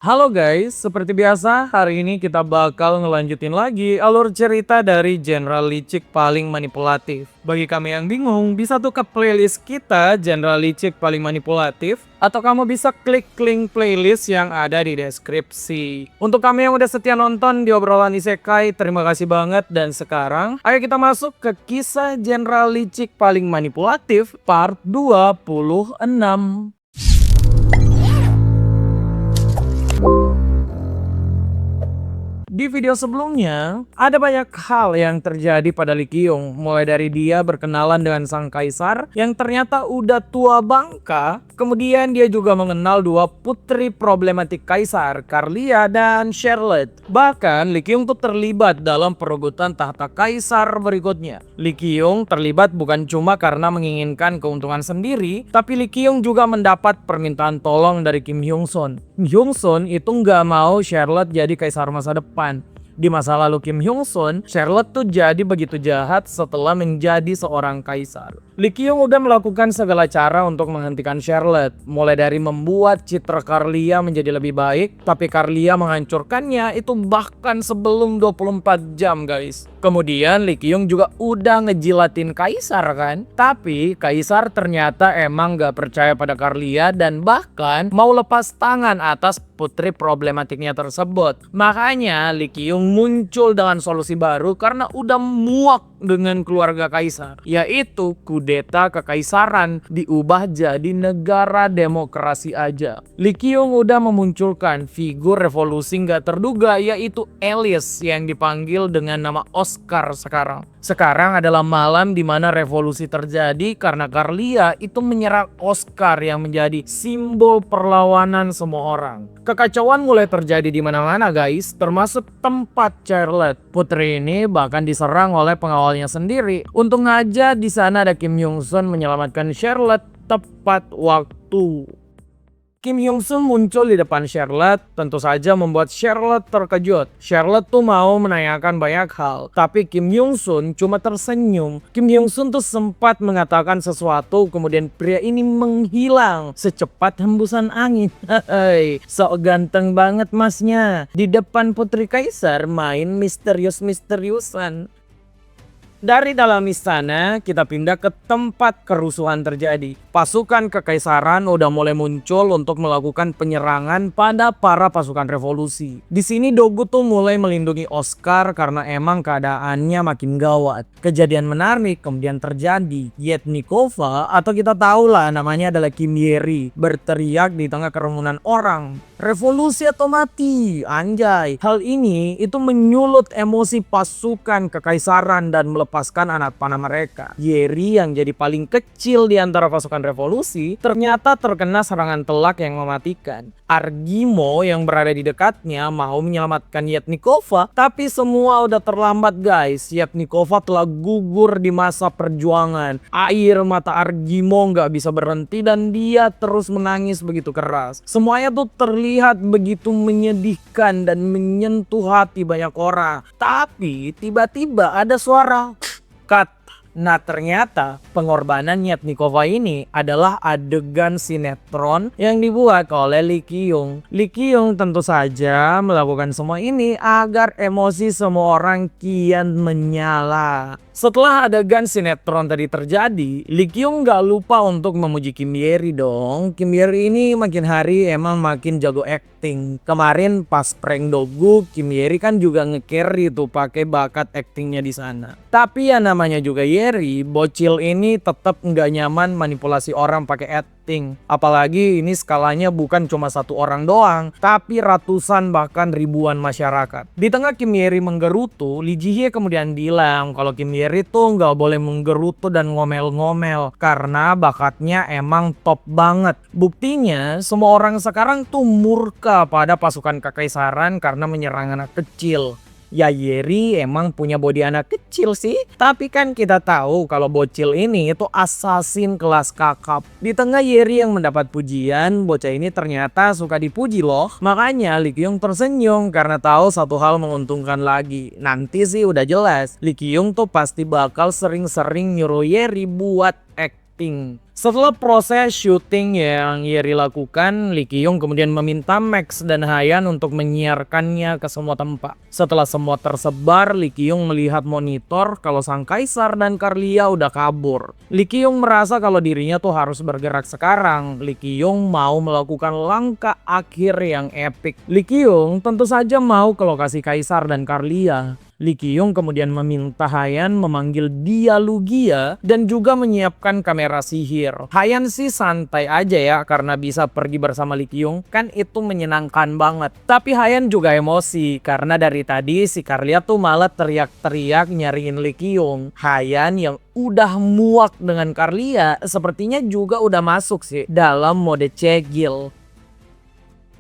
Halo guys, seperti biasa hari ini kita bakal ngelanjutin lagi alur cerita dari Jenderal Licik paling manipulatif. Bagi kami yang bingung, bisa tuh ke playlist kita Jenderal Licik paling manipulatif, atau kamu bisa klik link playlist yang ada di deskripsi. Untuk kami yang udah setia nonton di obrolan Isekai, terima kasih banget. Dan sekarang, ayo kita masuk ke kisah Jenderal Licik paling manipulatif part 26. Di video sebelumnya, ada banyak hal yang terjadi pada Lee Kyung. Mulai dari dia berkenalan dengan sang kaisar yang ternyata udah tua bangka. Kemudian dia juga mengenal dua putri problematik kaisar, Carlia dan Charlotte. Bahkan Lee Kyung tuh terlibat dalam perebutan tahta kaisar berikutnya. Lee Kyung terlibat bukan cuma karena menginginkan keuntungan sendiri, tapi Lee Kyung juga mendapat permintaan tolong dari Kim Hyung Sun. Kim Hyung Sun itu nggak mau Charlotte jadi kaisar masa depan. Di masa lalu Kim Hyung Sun, Charlotte tuh jadi begitu jahat setelah menjadi seorang kaisar. Lee Kyung udah melakukan segala cara untuk menghentikan Charlotte, mulai dari membuat citra Carlia menjadi lebih baik, tapi Carlia menghancurkannya itu bahkan sebelum 24 jam guys. Kemudian Lee Kyung juga udah ngejilatin kaisar kan, tapi kaisar ternyata emang gak percaya pada Carlia dan bahkan mau lepas tangan atas putri problematiknya tersebut. Makanya Lee Kyung muncul dengan solusi baru karena udah muak dengan keluarga kaisar, yaitu kudeta kekaisaran diubah jadi negara demokrasi aja. Lee Kyung udah memunculkan figur revolusi nggak terduga, yaitu Alice yang dipanggil dengan nama Oscar sekarang. Sekarang adalah malam di mana revolusi terjadi karena Carlia itu menyerang Oscar yang menjadi simbol perlawanan semua orang. Kekacauan mulai terjadi di mana-mana guys, termasuk tempat Charlotte. Putri ini bahkan diserang oleh pengawalnya sendiri. Untung aja di sana ada Kim Hyung Sun menyelamatkan Charlotte tepat waktu. Kim Hyung Sun muncul di depan Charlotte, tentu saja membuat Charlotte terkejut. Charlotte tuh mau menanyakan banyak hal, tapi Kim Hyung Sun cuma tersenyum. Kim Hyung Sun tuh sempat mengatakan sesuatu, kemudian pria ini menghilang secepat hembusan angin. Hehehe, sok ganteng banget masnya. Di depan putri kaisar main misterius-misteriusan. Dari dalam istana, kita pindah ke tempat kerusuhan terjadi. Pasukan kekaisaran udah mulai muncul untuk melakukan penyerangan pada para pasukan revolusi. Di sini Dogu tuh mulai melindungi Oscar karena emang keadaannya makin gawat. Kejadian menarik kemudian terjadi. Yetnikova, atau kita tahu lah namanya adalah Kim Yeri, berteriak di tengah kerumunan orang. Revolusi atau mati, anjay. Hal ini itu menyulut emosi pasukan kekaisaran dan melepaskan anak panah mereka. Yeri yang jadi paling kecil di antara pasukan revolusi ternyata terkena serangan telak yang mematikan. Argimo yang berada di dekatnya mau menyelamatkan Yetnikova, tapi semua udah terlambat guys. Yetnikova telah gugur di masa perjuangan. Air mata Argimo nggak bisa berhenti dan dia terus menangis begitu keras. Semuanya tuh terlihat begitu menyedihkan dan menyentuh hati banyak orang. Tapi tiba-tiba ada suara cut. Nah ternyata pengorbanan Yetnikova ini adalah adegan sinetron yang dibuat oleh Lee Kyung. Lee Kyung tentu saja melakukan semua ini agar emosi semua orang kian menyala. Setelah adegan sinetron tadi terjadi, Lee Kyung gak lupa untuk memuji Kim Yeri dong. Kim Yeri ini makin hari emang makin jago acting. Kemarin pas prank Dogu, Kim Yeri kan juga nge-carry tuh pakai bakat actingnya di sana. Tapi ya namanya juga Yeri, bocil ini tetap nggak nyaman manipulasi orang pakai acting. Apalagi ini skalanya bukan cuma satu orang doang, tapi ratusan bahkan ribuan masyarakat. Di tengah Kim Yeri menggerutu, Lee Ji-hye kemudian bilang kalau Kim Yeri tuh nggak boleh menggerutu dan ngomel-ngomel karena bakatnya emang top banget. Buktinya semua orang sekarang tuh murka pada pasukan kekaisaran karena menyerang anak kecil. Ya Yeri emang punya body anak kecil sih, tapi kan kita tahu kalau bocil ini itu assassin kelas kakap. Di tengah Yeri yang mendapat pujian, bocah ini ternyata suka dipuji loh. Makanya Lee Kyung tersenyum karena tahu satu hal menguntungkan lagi. Nanti sih udah jelas, Lee Kyung tuh pasti bakal sering-sering nyuruh Yeri buat acting. Setelah proses syuting yang Yeri lakukan, Lee Ki-yong kemudian meminta Max dan Hayan untuk menyiarkannya ke semua tempat. Setelah semua tersebar, Lee Ki-yong melihat monitor kalau sang kaisar dan Carlia udah kabur. Lee Ki-yong merasa kalau dirinya tuh harus bergerak sekarang. Lee Ki-yong mau melakukan langkah akhir yang epik. Lee Ki-yong tentu saja mau ke lokasi kaisar dan Carlia. Lee Ki-yong kemudian meminta Hayan memanggil dia Lugia dan juga menyiapkan kamera sihir. Hayan sih santai aja ya karena bisa pergi bersama Lee Ki-yong, kan itu menyenangkan banget. Tapi Hayan juga emosi karena dari tadi si Carlia tuh malah teriak-teriak nyariin Lee Ki-yong. Hayan yang udah muak dengan Carlia sepertinya juga udah masuk sih dalam mode cegil.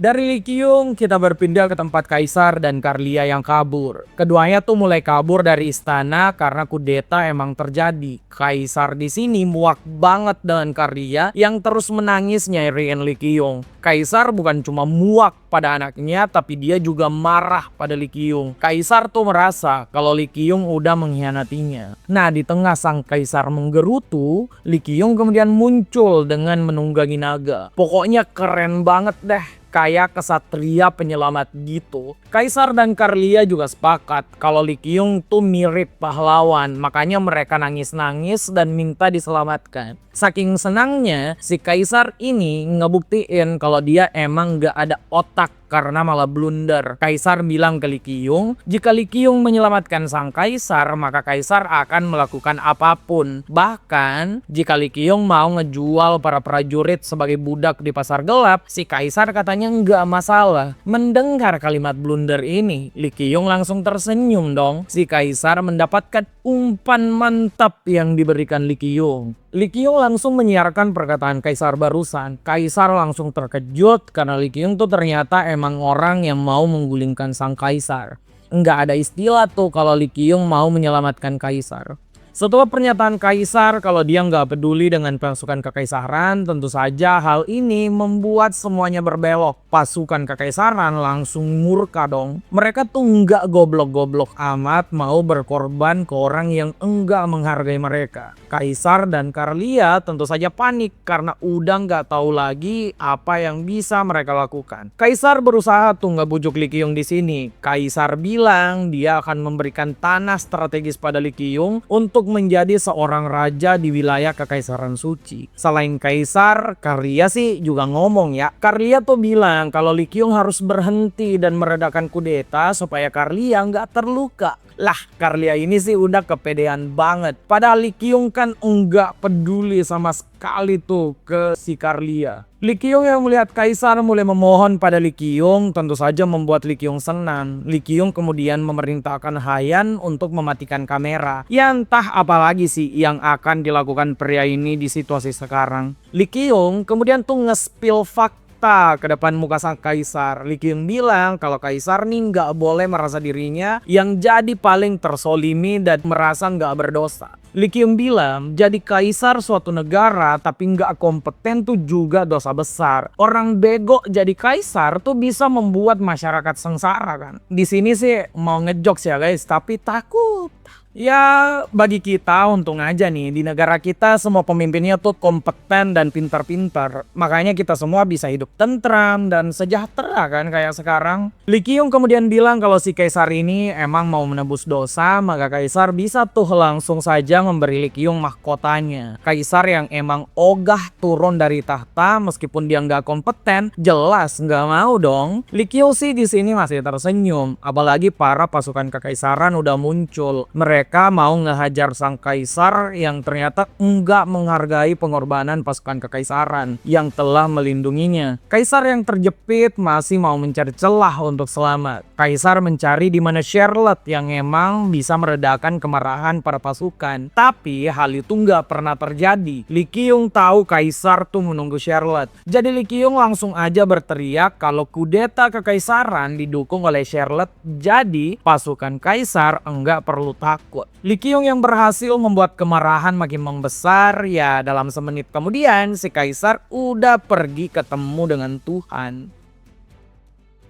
Dari Lee Ki-yong kita berpindah ke tempat Kaisar dan Carlia yang kabur. Keduanya tuh mulai kabur dari istana karena kudeta emang terjadi. Kaisar di sini muak banget dengan Carlia yang terus menangis nyariin Lee Ki-yong. Kaisar bukan cuma muak pada anaknya tapi dia juga marah pada Lee Ki-yong. Kaisar tuh merasa kalau Lee Ki-yong udah mengkhianatinya. Nah, di tengah sang Kaisar menggerutu, Lee Ki-yong kemudian muncul dengan menunggangi naga. Pokoknya keren banget deh. Kayak kesatria penyelamat gitu. Kaisar dan Carlia juga sepakat kalau Lee Ki-yong tuh mirip pahlawan, makanya mereka nangis-nangis dan minta diselamatkan. Saking senangnya, si Kaisar ini ngebuktiin kalau dia emang gak ada otak karena malah blunder. Kaisar bilang ke Lee Ki-yong, jika Lee Ki-yong menyelamatkan sang Kaisar, maka Kaisar akan melakukan apapun. Bahkan, jika Lee Ki-yong mau ngejual para prajurit sebagai budak di pasar gelap, si Kaisar katanya nggak masalah. Mendengar kalimat blunder ini, Lee Ki-yong langsung tersenyum dong. Si Kaisar mendapatkan umpan mantap yang diberikan Lee Ki-yong. Lee Ki-yong langsung menyiarkan perkataan Kaisar barusan. Kaisar langsung terkejut karena Lee Ki-yong tuh ternyata emang orang yang mau menggulingkan sang Kaisar. Nggak ada istilah tuh kalau Lee Ki-yong mau menyelamatkan Kaisar. Setelah pernyataan Kaisar kalau dia nggak peduli dengan pasukan kekaisaran, tentu saja hal ini membuat semuanya berbelok. Pasukan kekaisaran langsung murka dong. Mereka tuh nggak goblok-goblok amat mau berkorban ke orang yang enggak menghargai mereka. Kaisar dan Carlia tentu saja panik karena udah nggak tahu lagi apa yang bisa mereka lakukan. Kaisar berusaha tuh ngebujuk Lee Ki-yong di sini. Kaisar bilang dia akan memberikan tanah strategis pada Lee Ki-yong untuk menjadi seorang raja di wilayah Kekaisaran Suci. Selain Kaisar, Carlia sih juga ngomong ya. Carlia tuh bilang kalau Lee Ki-yong harus berhenti dan meredakan kudeta supaya Carlia nggak terluka. Lah, Carlia ini sih udah kepedean banget. Padahal Lee Ki-yong kan enggak peduli sama sekali tuh ke si Carlia. Lee Ki-yong yang melihat Kaisar mulai memohon pada Lee Ki-yong tentu saja membuat Lee Ki-yong senang. Lee Ki-yong kemudian memerintahkan Hayan untuk mematikan kamera. Ya entah apalagi sih yang akan dilakukan pria ini di situasi sekarang. Lee Ki-yong kemudian tuh nge-spill fakta ke depan muka sang Kaisar. Lee Ki-yong bilang kalau Kaisar nih nggak boleh merasa dirinya yang jadi paling tersolimi dan merasa nggak berdosa. Lee Ki-yong bilang jadi Kaisar suatu negara tapi nggak kompeten tuh juga dosa besar. Orang bego jadi Kaisar tuh bisa membuat masyarakat sengsara kan. Di sini sih mau ngejokes ya guys, tapi takut. Ya bagi kita untung aja nih di negara kita semua pemimpinnya tuh kompeten dan pintar-pintar. Makanya kita semua bisa hidup tentram dan sejahtera kan kayak sekarang. Lee Ki-yong kemudian bilang kalau si Kaisar ini emang mau menebus dosa, maka Kaisar bisa tuh langsung saja memberi Lee Ki-yong mahkotanya. Kaisar yang emang ogah turun dari tahta meskipun dia nggak kompeten, jelas nggak mau dong. Lee Ki-yong sih di sini masih tersenyum, apalagi para pasukan kekaisaran udah muncul. Mereka mau ngehajar sang Kaisar yang ternyata enggak menghargai pengorbanan pasukan kekaisaran yang telah melindunginya. Kaisar yang terjepit masih mau mencari celah untuk selamat. Kaisar mencari di mana Charlotte yang emang bisa meredakan kemarahan para pasukan. Tapi hal itu nggak pernah terjadi. Lee Ki-yong tahu Kaisar tuh menunggu Charlotte. Jadi Lee Ki-yong langsung aja berteriak kalau kudeta kekaisaran didukung oleh Charlotte. Jadi pasukan Kaisar enggak perlu takut. Lee Ki-yong yang berhasil membuat kemarahan makin membesar, ya dalam semenit kemudian si Kaisar udah pergi ketemu dengan Tuhan.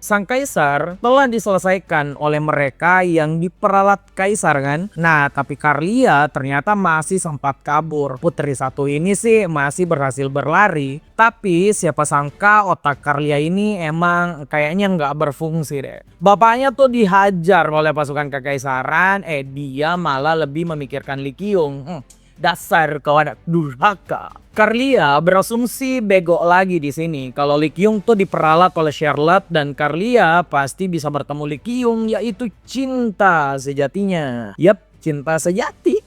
Sang kaisar telah diselesaikan oleh mereka yang diperalat kaisar kan. Nah, tapi Karlia ternyata masih sempat kabur. Putri satu ini sih masih berhasil berlari. Tapi siapa sangka otak Karlia ini emang kayaknya nggak berfungsi deh. Bapaknya tuh dihajar oleh pasukan kekaisaran, dia malah lebih memikirkan Li Qiong. Dasar kau anak durhaka. Karlia berasumsi bego lagi di sini kalau Li Qiong tuh diperalat oleh Charlotte dan Karlia pasti bisa bertemu Li Qiong, yaitu cinta sejatinya. Yap, cinta sejati.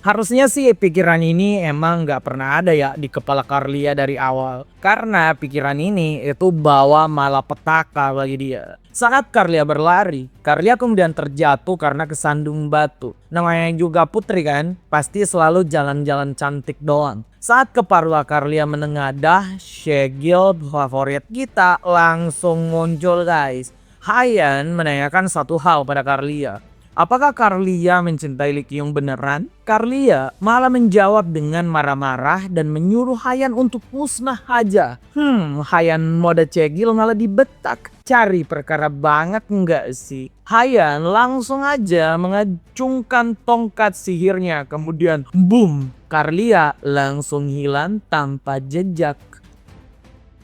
Harusnya sih pikiran ini emang nggak pernah ada ya di kepala Karlia dari awal. Karena pikiran ini itu bawa malapetaka bagi dia. Saat Karlia berlari, Karlia kemudian terjatuh karena kesandung batu. Namanya juga putri kan, pasti selalu jalan-jalan cantik doang. Saat kepala Karlia menengadah, Shegil favorit kita langsung muncul guys. Haiyan menanyakan satu hal pada Karlia. Apakah Karlia mencintai Li Qiong beneran? Karlia malah menjawab dengan marah-marah dan menyuruh Haiyan untuk musnah aja. Haiyan mode cegil malah dibetak. Cari perkara banget enggak sih? Haiyan langsung aja mengacungkan tongkat sihirnya. Kemudian boom, Karlia langsung hilang tanpa jejak.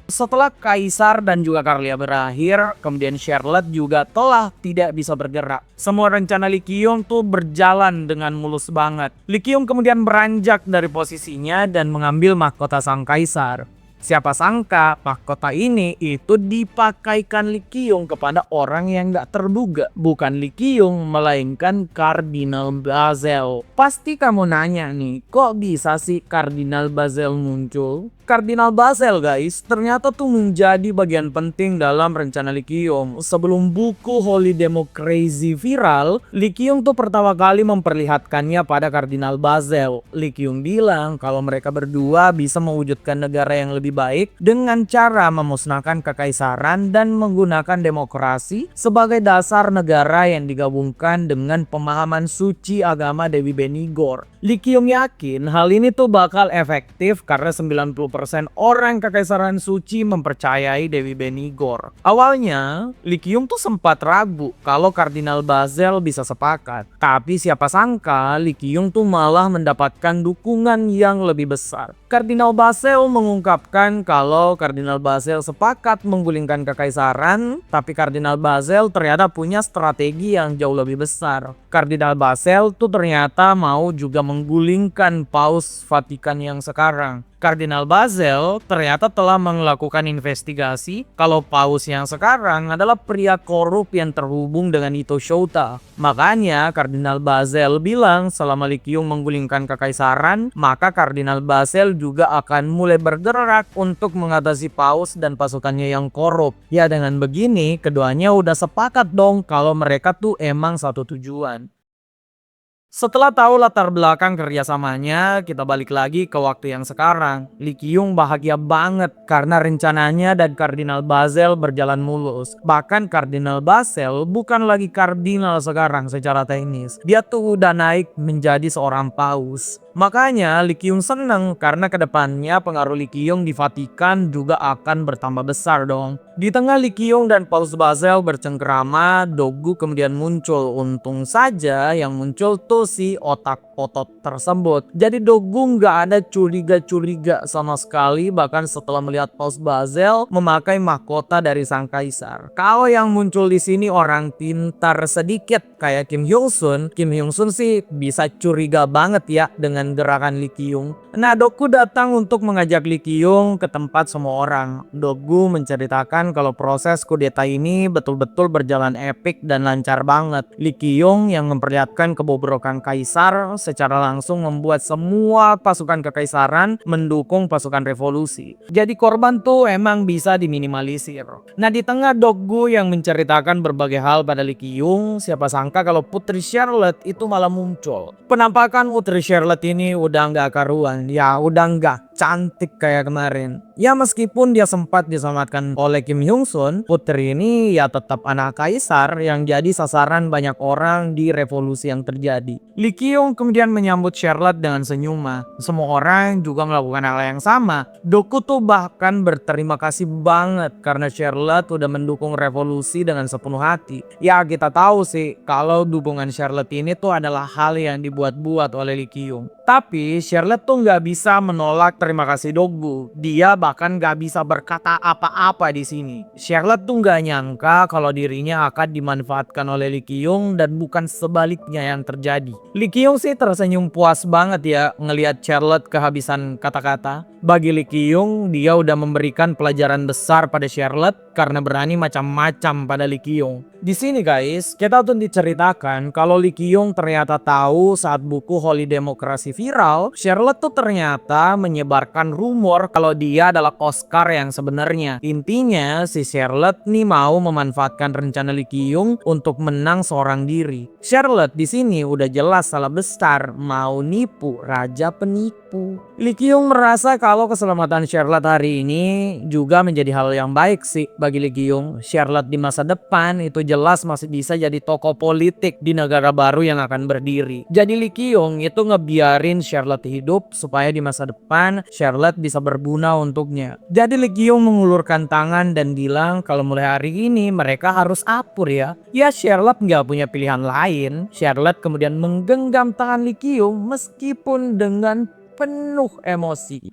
Setelah Kaisar dan juga Karlia berakhir, kemudian Charlotte juga telah tidak bisa bergerak. Semua rencana Li Qiong tuh berjalan dengan mulus banget. Li Qiong kemudian beranjak dari posisinya dan mengambil mahkota sang Kaisar. Siapa sangka mahkota ini itu dipakaikan Li Qiong kepada orang yang gak terduga. Bukan Li Qiong melainkan Kardinal Bazel. Pasti kamu nanya nih, kok bisa sih Kardinal Bazel muncul? Kardinal Bazel guys ternyata tuh menjadi bagian penting dalam rencana Li Qiong. Sebelum buku Holy Democracy viral, Li Qiong tuh pertama kali memperlihatkannya pada Kardinal Bazel. Li Qiong bilang kalau mereka berdua bisa mewujudkan negara yang lebih baik dengan cara memusnahkan kekaisaran dan menggunakan demokrasi sebagai dasar negara yang digabungkan dengan pemahaman suci agama Dewi Benigor. Li Qiong yakin hal ini tuh bakal efektif karena 90% orang kekaisaran suci mempercayai Dewi Benigor. Awalnya, Li Qiong tuh sempat ragu kalau Kardinal Bazel bisa sepakat. Tapi siapa sangka Li Qiong tuh malah mendapatkan dukungan yang lebih besar. Kardinal Bazel mengungkapkan kalau Kardinal Bazel sepakat menggulingkan kekaisaran, tapi Kardinal Bazel ternyata punya strategi yang jauh lebih besar. Kardinal Bazel tuh ternyata mau juga menggulingkan Paus Vatikan yang sekarang. Kardinal Bazel ternyata telah melakukan investigasi kalau Paus yang sekarang adalah pria korup yang terhubung dengan Ito Shota. Makanya Kardinal Bazel bilang selama Li Qiong menggulingkan kekaisaran, maka Kardinal Bazel juga akan mulai bergerak untuk mengatasi Paus dan pasukannya yang korup. Ya dengan begini keduanya udah sepakat dong kalau mereka tuh emang satu tujuan. Setelah tahu latar belakang kerjasamanya, kita balik lagi ke waktu yang sekarang. Li Qiong bahagia banget karena rencananya dan Kardinal Bazel berjalan mulus. Bahkan Kardinal Bazel bukan lagi kardinal sekarang secara teknis. Dia tuh udah naik menjadi seorang paus. Makanya Li Qiong seneng karena kedepannya pengaruh Li Qiong di Vatikan juga akan bertambah besar dong. Di tengah Li Qiong dan Paus Bazel bercengkerama, Dogu kemudian muncul. Untung saja yang muncul tuh si otak otot tersebut. Jadi Dogu nggak ada curiga-curiga sama sekali, bahkan setelah melihat Paus Bazel memakai mahkota dari sang kaisar. Kalau yang muncul di sini orang pintar sedikit kayak Kim Hyung Sun. Kim Hyung Sun sih bisa curiga banget ya dengan gerakan Li Qiong. Nah, Dogu datang untuk mengajak Li Qiong ke tempat semua orang. Dogu menceritakan kalau proses kudeta ini betul-betul berjalan epik dan lancar banget. Li Qiong yang memperlihatkan kebobrokan kaisar secara langsung membuat semua pasukan kekaisaran mendukung pasukan revolusi. Jadi korban tuh emang bisa diminimalisir. Nah, di tengah Dogu yang menceritakan berbagai hal pada Li Qiong, siapa sangka kalau Putri Charlotte itu malah muncul. Penampakan Putri Charlotte ini udah nggak karuan. Ya udah nggak cantik kayak kemarin. Ya meskipun dia sempat diselamatkan oleh Kim Hyung Sun, putri ini ya tetap anak kaisar yang jadi sasaran banyak orang di revolusi yang terjadi. Lee Kyung kemudian menyambut Charlotte dengan senyuman. Semua orang juga melakukan hal yang sama. Doku tuh bahkan berterima kasih banget karena Charlotte udah mendukung revolusi dengan sepenuh hati. Ya kita tahu sih kalau dukungan Charlotte ini tuh adalah hal yang dibuat-buat oleh Lee Kyung. Tapi Charlotte tuh nggak bisa menolak terima kasih Dogu. Dia bahkan nggak bisa berkata apa-apa di sini. Charlotte tuh nggak nyangka kalau dirinya akan dimanfaatkan oleh Lee Kyung dan bukan sebaliknya yang terjadi. Lee Kyung sih tersenyum puas banget ya ngelihat Charlotte kehabisan kata-kata. Bagi Lee Kyung, dia udah memberikan pelajaran besar pada Charlotte karena berani macam-macam pada Lee Kyung. Di sini guys, kita tuh diceritakan kalau Lee Kyung ternyata tahu saat buku Holy Democracy viral, Charlotte tuh ternyata menyebarkan rumor kalau dia adalah Oscar yang sebenarnya. Intinya si Charlotte nih mau memanfaatkan rencana Lee Kyung untuk menang seorang diri. Charlotte di sini udah jelas salah besar, mau nipu raja penipu. Lee Kyung merasa kalau keselamatan Charlotte hari ini juga menjadi hal yang baik sih bagi Lee Kyung. Charlotte di masa depan itu jelas masih bisa jadi tokoh politik di negara baru yang akan berdiri. Jadi Lee Kyung itu ngebiarin Charlotte hidup supaya di masa depan Charlotte bisa berguna untuknya. Jadi Lee Kyung mengulurkan tangan dan bilang kalau mulai hari ini mereka harus akur ya. Ya Charlotte nggak punya pilihan lain. Charlotte kemudian menggenggam tangan Lee Kyung meskipun dengan penuh emosi.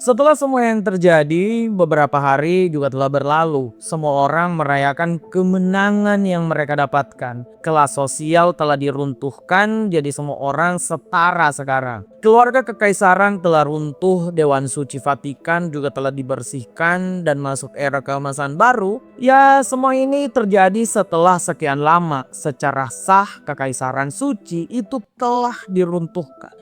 Setelah semua yang terjadi, beberapa hari juga telah berlalu. Semua orang merayakan kemenangan yang mereka dapatkan. Kelas sosial telah diruntuhkan, jadi semua orang setara sekarang. Keluarga kekaisaran telah runtuh, Dewan Suci Vatikan juga telah dibersihkan dan masuk era keemasan baru. Ya, semua ini terjadi setelah sekian lama. Secara sah, kekaisaran suci itu telah diruntuhkan.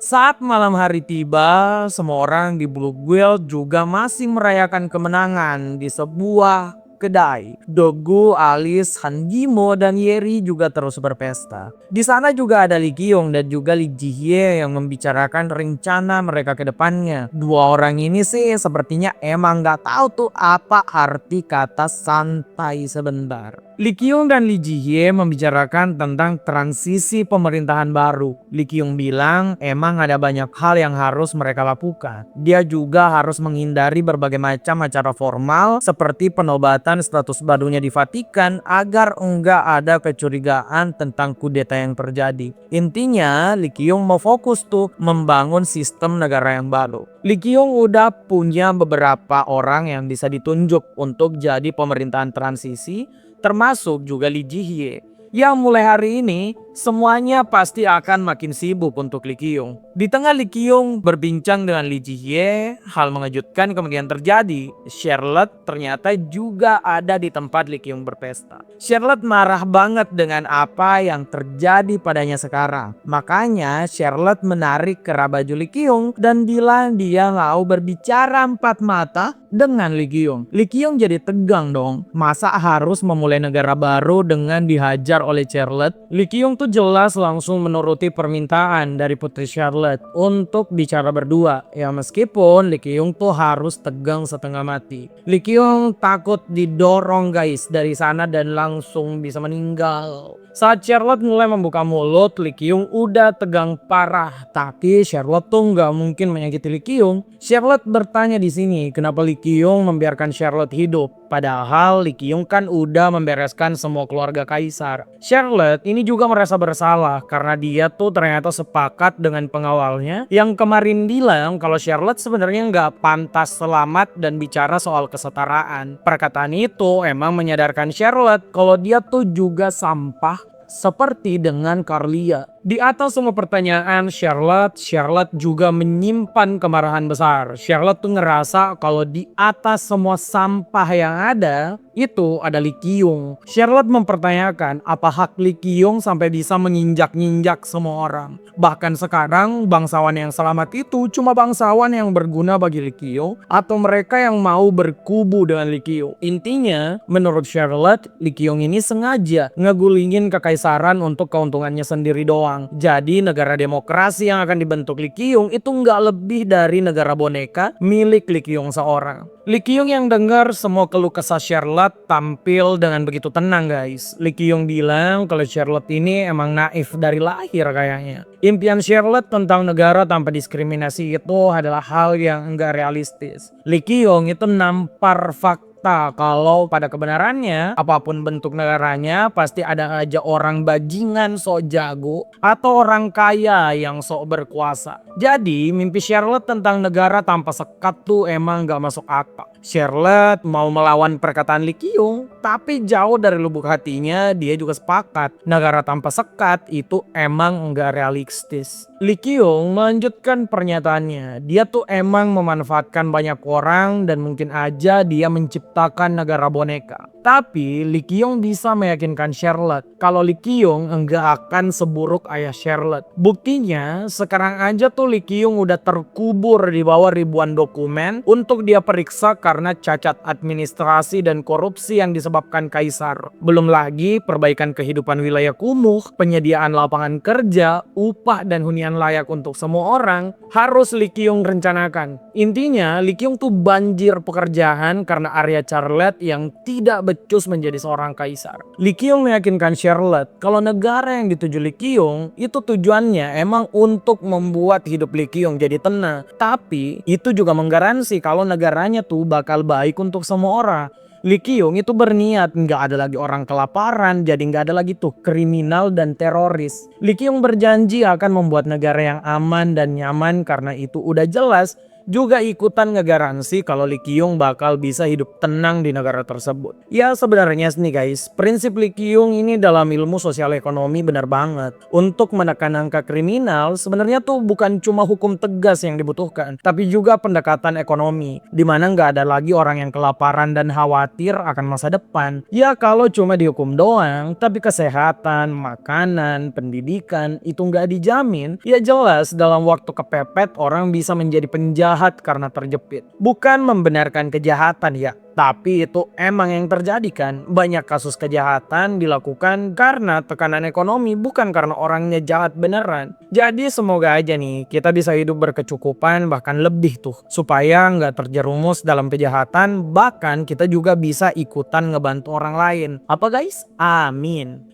Saat malam hari tiba, semua orang di Blue Whale juga masih merayakan kemenangan di sebuah kedai. Dogu, Alice, Han Gimo, dan Yeri juga terus berpesta. Di sana juga ada Lee Kyung dan juga Lee Ji-hye yang membicarakan rencana mereka ke depannya. Dua orang ini sih sepertinya emang gak tahu tuh apa arti kata santai sebentar. Lee Kyung dan Lee Ji-hye membicarakan tentang transisi pemerintahan baru. Lee Kyung bilang emang ada banyak hal yang harus mereka lakukan. Dia juga harus menghindari berbagai macam acara formal seperti penobatan status barunya di Vatikan agar enggak ada kecurigaan tentang kudeta yang terjadi. Intinya Lee Kyung mau fokus tuh membangun sistem negara yang baru. Lee Kyung udah punya beberapa orang yang bisa ditunjuk untuk jadi pemerintahan transisi, termasuk juga Lee Ji-hye. Yang mulai hari ini semuanya pasti akan makin sibuk untuk Lee Kyung. Di tengah Lee Kyung berbincang dengan Lee Ji-hye, hal mengejutkan kemudian terjadi. Charlotte ternyata juga ada di tempat Lee Kyung berpesta. Charlotte marah banget dengan apa yang terjadi padanya sekarang. Makanya Charlotte menarik kerak baju Lee Kyung dan bilang dia mau berbicara empat mata dengan Lee Kyung. Lee Kyung jadi tegang dong. Masa harus memulai negara baru dengan dihajar oleh Charlotte? Lee Kyung tuh jelas langsung menuruti permintaan dari putri Charlotte untuk bicara berdua. Ya meskipun Lee Kyung tuh harus tegang setengah mati. Lee Kyung takut didorong guys dari sana dan langsung bisa meninggal. Saat Charlotte mulai membuka mulut, Lee Kyung udah tegang parah. Tapi Charlotte tuh nggak mungkin menyakiti Lee Kyung. Charlotte bertanya di sini, kenapa Lee Kyung membiarkan Charlotte hidup? Padahal Lee Kyung kan udah membereskan semua keluarga kaisar. Charlotte ini juga merasa bersalah karena dia tuh ternyata sepakat dengan pengawalnya yang kemarin bilang kalau Charlotte sebenarnya nggak pantas selamat dan bicara soal kesetaraan. Perkataan itu emang menyadarkan Charlotte kalau dia tuh juga sampah seperti dengan Carlia. Di atas semua pertanyaan Charlotte juga menyimpan kemarahan besar. Charlotte tuh ngerasa kalau di atas semua sampah yang ada, itu ada Lee Kyung. Charlotte mempertanyakan apa hak Lee Kyung sampai bisa menginjak-ninjak semua orang. Bahkan sekarang bangsawan yang selamat itu cuma bangsawan yang berguna bagi Lee Kyung atau mereka yang mau berkubu dengan Lee Kyung. Intinya, menurut Charlotte, Lee Kyung ini sengaja ngegulingin kekaisaran untuk keuntungannya sendiri doang. doang. Jadi negara demokrasi yang akan dibentuk Lee Kyung itu nggak lebih dari negara boneka milik Lee Kyung seorang. Lee Kyung yang dengar semua keluh kesah Charlotte tampil dengan begitu tenang guys. Lee Kyung bilang kalau Charlotte ini emang naif dari lahir kayaknya. Impian Charlotte tentang negara tanpa diskriminasi itu adalah hal yang enggak realistis. Lee Kyung itu nampar fakta kalau pada kebenarannya apapun bentuk negaranya pasti ada aja orang bajingan sok jago atau orang kaya yang sok berkuasa. Jadi mimpi Charlotte tentang negara tanpa sekat tuh emang gak masuk akal. Charlotte mau melawan perkataan Lee Kyung, tapi jauh dari lubuk hatinya dia juga sepakat negara tanpa sekat itu emang enggak realistis. Lee Kyung melanjutkan pernyataannya, dia tuh emang memanfaatkan banyak orang dan mungkin aja dia menciptakan negara boneka. Tapi Lee Kyung bisa meyakinkan Charlotte kalau Lee Kyung enggak akan seburuk ayah Charlotte. Buktinya sekarang aja tuh Lee Kyung udah terkubur di bawah ribuan dokumen untuk dia periksa karena cacat administrasi dan korupsi yang disebabkan kaisar. Belum lagi perbaikan kehidupan wilayah kumuh, penyediaan lapangan kerja, upah dan hunian layak untuk semua orang harus Lee Kyung rencanakan. Intinya Lee Kyung tuh banjir pekerjaan karena Arya Charlotte yang tidak becus menjadi seorang kaisar. Lee Kyung meyakinkan Charlotte kalau negara yang dituju Lee Kyung itu tujuannya emang untuk membuat hidup Lee Kyung jadi tenang. Tapi itu juga menggaransi kalau negaranya tuh bakal baik untuk semua orang. Lee Kyung itu berniat nggak ada lagi orang kelaparan, jadi nggak ada lagi tuh kriminal dan teroris. Lee Kyung berjanji akan membuat negara yang aman dan nyaman karena itu udah jelas juga ikutan ngegaransi kalau Lee Kyung bakal bisa hidup tenang di negara tersebut. Ya sebenarnya nih guys, prinsip Lee Kyung ini dalam ilmu sosial ekonomi benar banget. Untuk menekan angka kriminal sebenarnya tuh bukan cuma hukum tegas yang dibutuhkan, tapi juga pendekatan ekonomi, dimana nggak ada lagi orang yang kelaparan dan khawatir akan masa depan. Ya kalau cuma dihukum doang, tapi kesehatan, makanan, pendidikan itu nggak dijamin, ya jelas dalam waktu kepepet orang bisa menjadi penjahat karena terjepit. Bukan membenarkan kejahatan ya, tapi itu emang yang terjadi kan. Banyak kasus kejahatan dilakukan karena tekanan ekonomi, bukan karena orangnya jahat beneran. Jadi semoga aja nih kita bisa hidup berkecukupan bahkan lebih tuh, supaya nggak terjerumus dalam kejahatan, bahkan kita juga bisa ikutan ngebantu orang lain. Apa guys? Amin.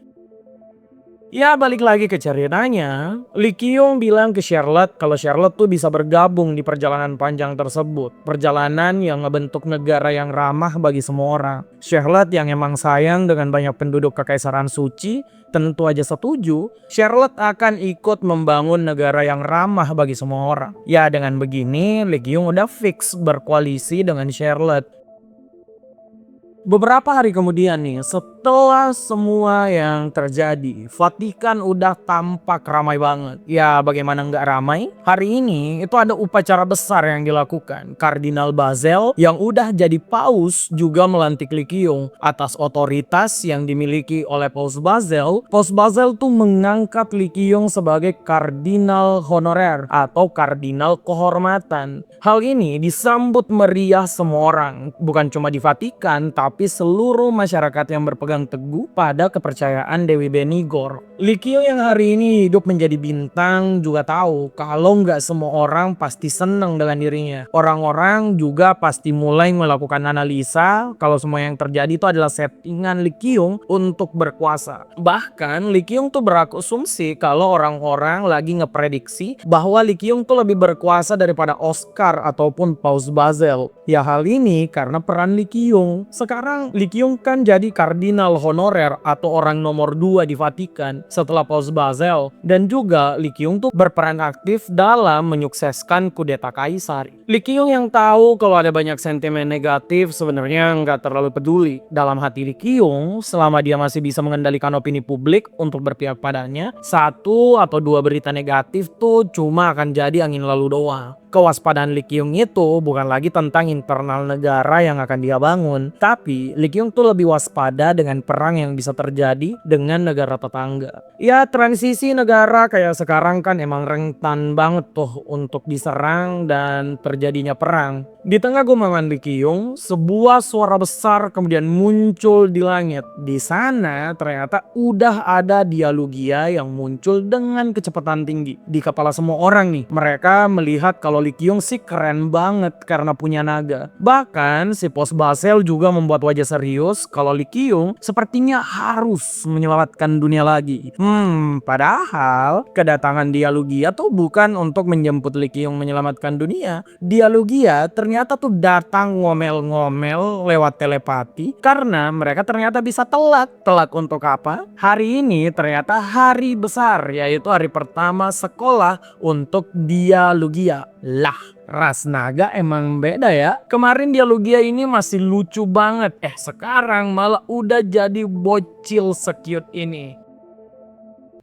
Ya balik lagi ke ceritanya, Lee Kyung bilang ke Charlotte kalau Charlotte tuh bisa bergabung di perjalanan panjang tersebut. Perjalanan yang ngebentuk negara yang ramah bagi semua orang. Charlotte yang emang sayang dengan banyak penduduk kekaisaran suci, tentu aja setuju. Charlotte akan ikut membangun negara yang ramah bagi semua orang. Ya dengan begini, Lee Kyung udah fix berkoalisi dengan Charlotte. Beberapa hari kemudian nih, setelah semua yang terjadi, Vatikan udah tampak ramai banget. Ya bagaimana nggak ramai? Hari ini itu ada upacara besar yang dilakukan. Kardinal Basil yang udah jadi paus juga melantik Lee Kyung atas otoritas yang dimiliki oleh Paus Basil. Paus Basil tuh mengangkat Lee Kyung sebagai kardinal honorer atau kardinal kehormatan. Hal ini disambut meriah semua orang, bukan cuma di Vatikan tapi seluruh masyarakat yang berpegang teguh pada kepercayaan Dewi Benigor. Lee Kyung yang hari ini hidup menjadi bintang juga tahu kalau nggak semua orang pasti seneng dengan dirinya. Orang-orang juga pasti mulai melakukan analisa kalau semua yang terjadi itu adalah settingan Lee Kyung untuk berkuasa. Bahkan Lee Kyung tuh berasumsi kalau orang-orang lagi ngeprediksi bahwa Lee Kyung tuh lebih berkuasa daripada Oscar ataupun Paus Basil. Ya hal ini karena peran Lee Kyung. Sekarang Lee Kyung kan jadi kardinal honorer atau orang nomor 2 di Vatikan setelah Paus Basil. Dan juga Lee Kyung tuh berperan aktif dalam menyukseskan kudeta kaisar. Lee Kyung yang tahu kalau ada banyak sentimen negatif sebenarnya nggak terlalu peduli. Dalam hati Lee Kyung, selama dia masih bisa mengendalikan opini publik untuk berpihak padanya, 1 atau 2 berita negatif tuh cuma akan jadi angin lalu doang. Kewaspadaan Lee Kyung itu bukan lagi tentang internal negara yang akan dia bangun, tapi Lee Kyung tuh lebih waspada dengan perang yang bisa terjadi dengan negara tetangga. Ya, transisi negara kayak sekarang kan emang rentan banget tuh untuk diserang dan terjadinya perang. Di tengah gumangan Lee Kyung, sebuah suara besar kemudian muncul di langit. Di sana ternyata udah ada Dialugia yang muncul dengan kecepatan tinggi di kepala semua orang nih. Mereka melihat kalau Lee Kyung sih keren banget karena punya naga. Bahkan si Pos Basel juga membuat wajah serius kalau Lee Kyung sepertinya harus menyelamatkan dunia lagi. Padahal kedatangan Dialugia tuh bukan untuk menjemput Lee Kyung menyelamatkan dunia. Dialugia ternyata tuh datang ngomel-ngomel lewat telepati karena mereka ternyata bisa telat. Telat untuk apa? Hari ini ternyata hari besar, yaitu hari pertama sekolah untuk Dialugia. Lah, ras naga emang beda ya. Kemarin Dialugia ini masih lucu banget. Sekarang malah udah jadi bocil se-cute ini.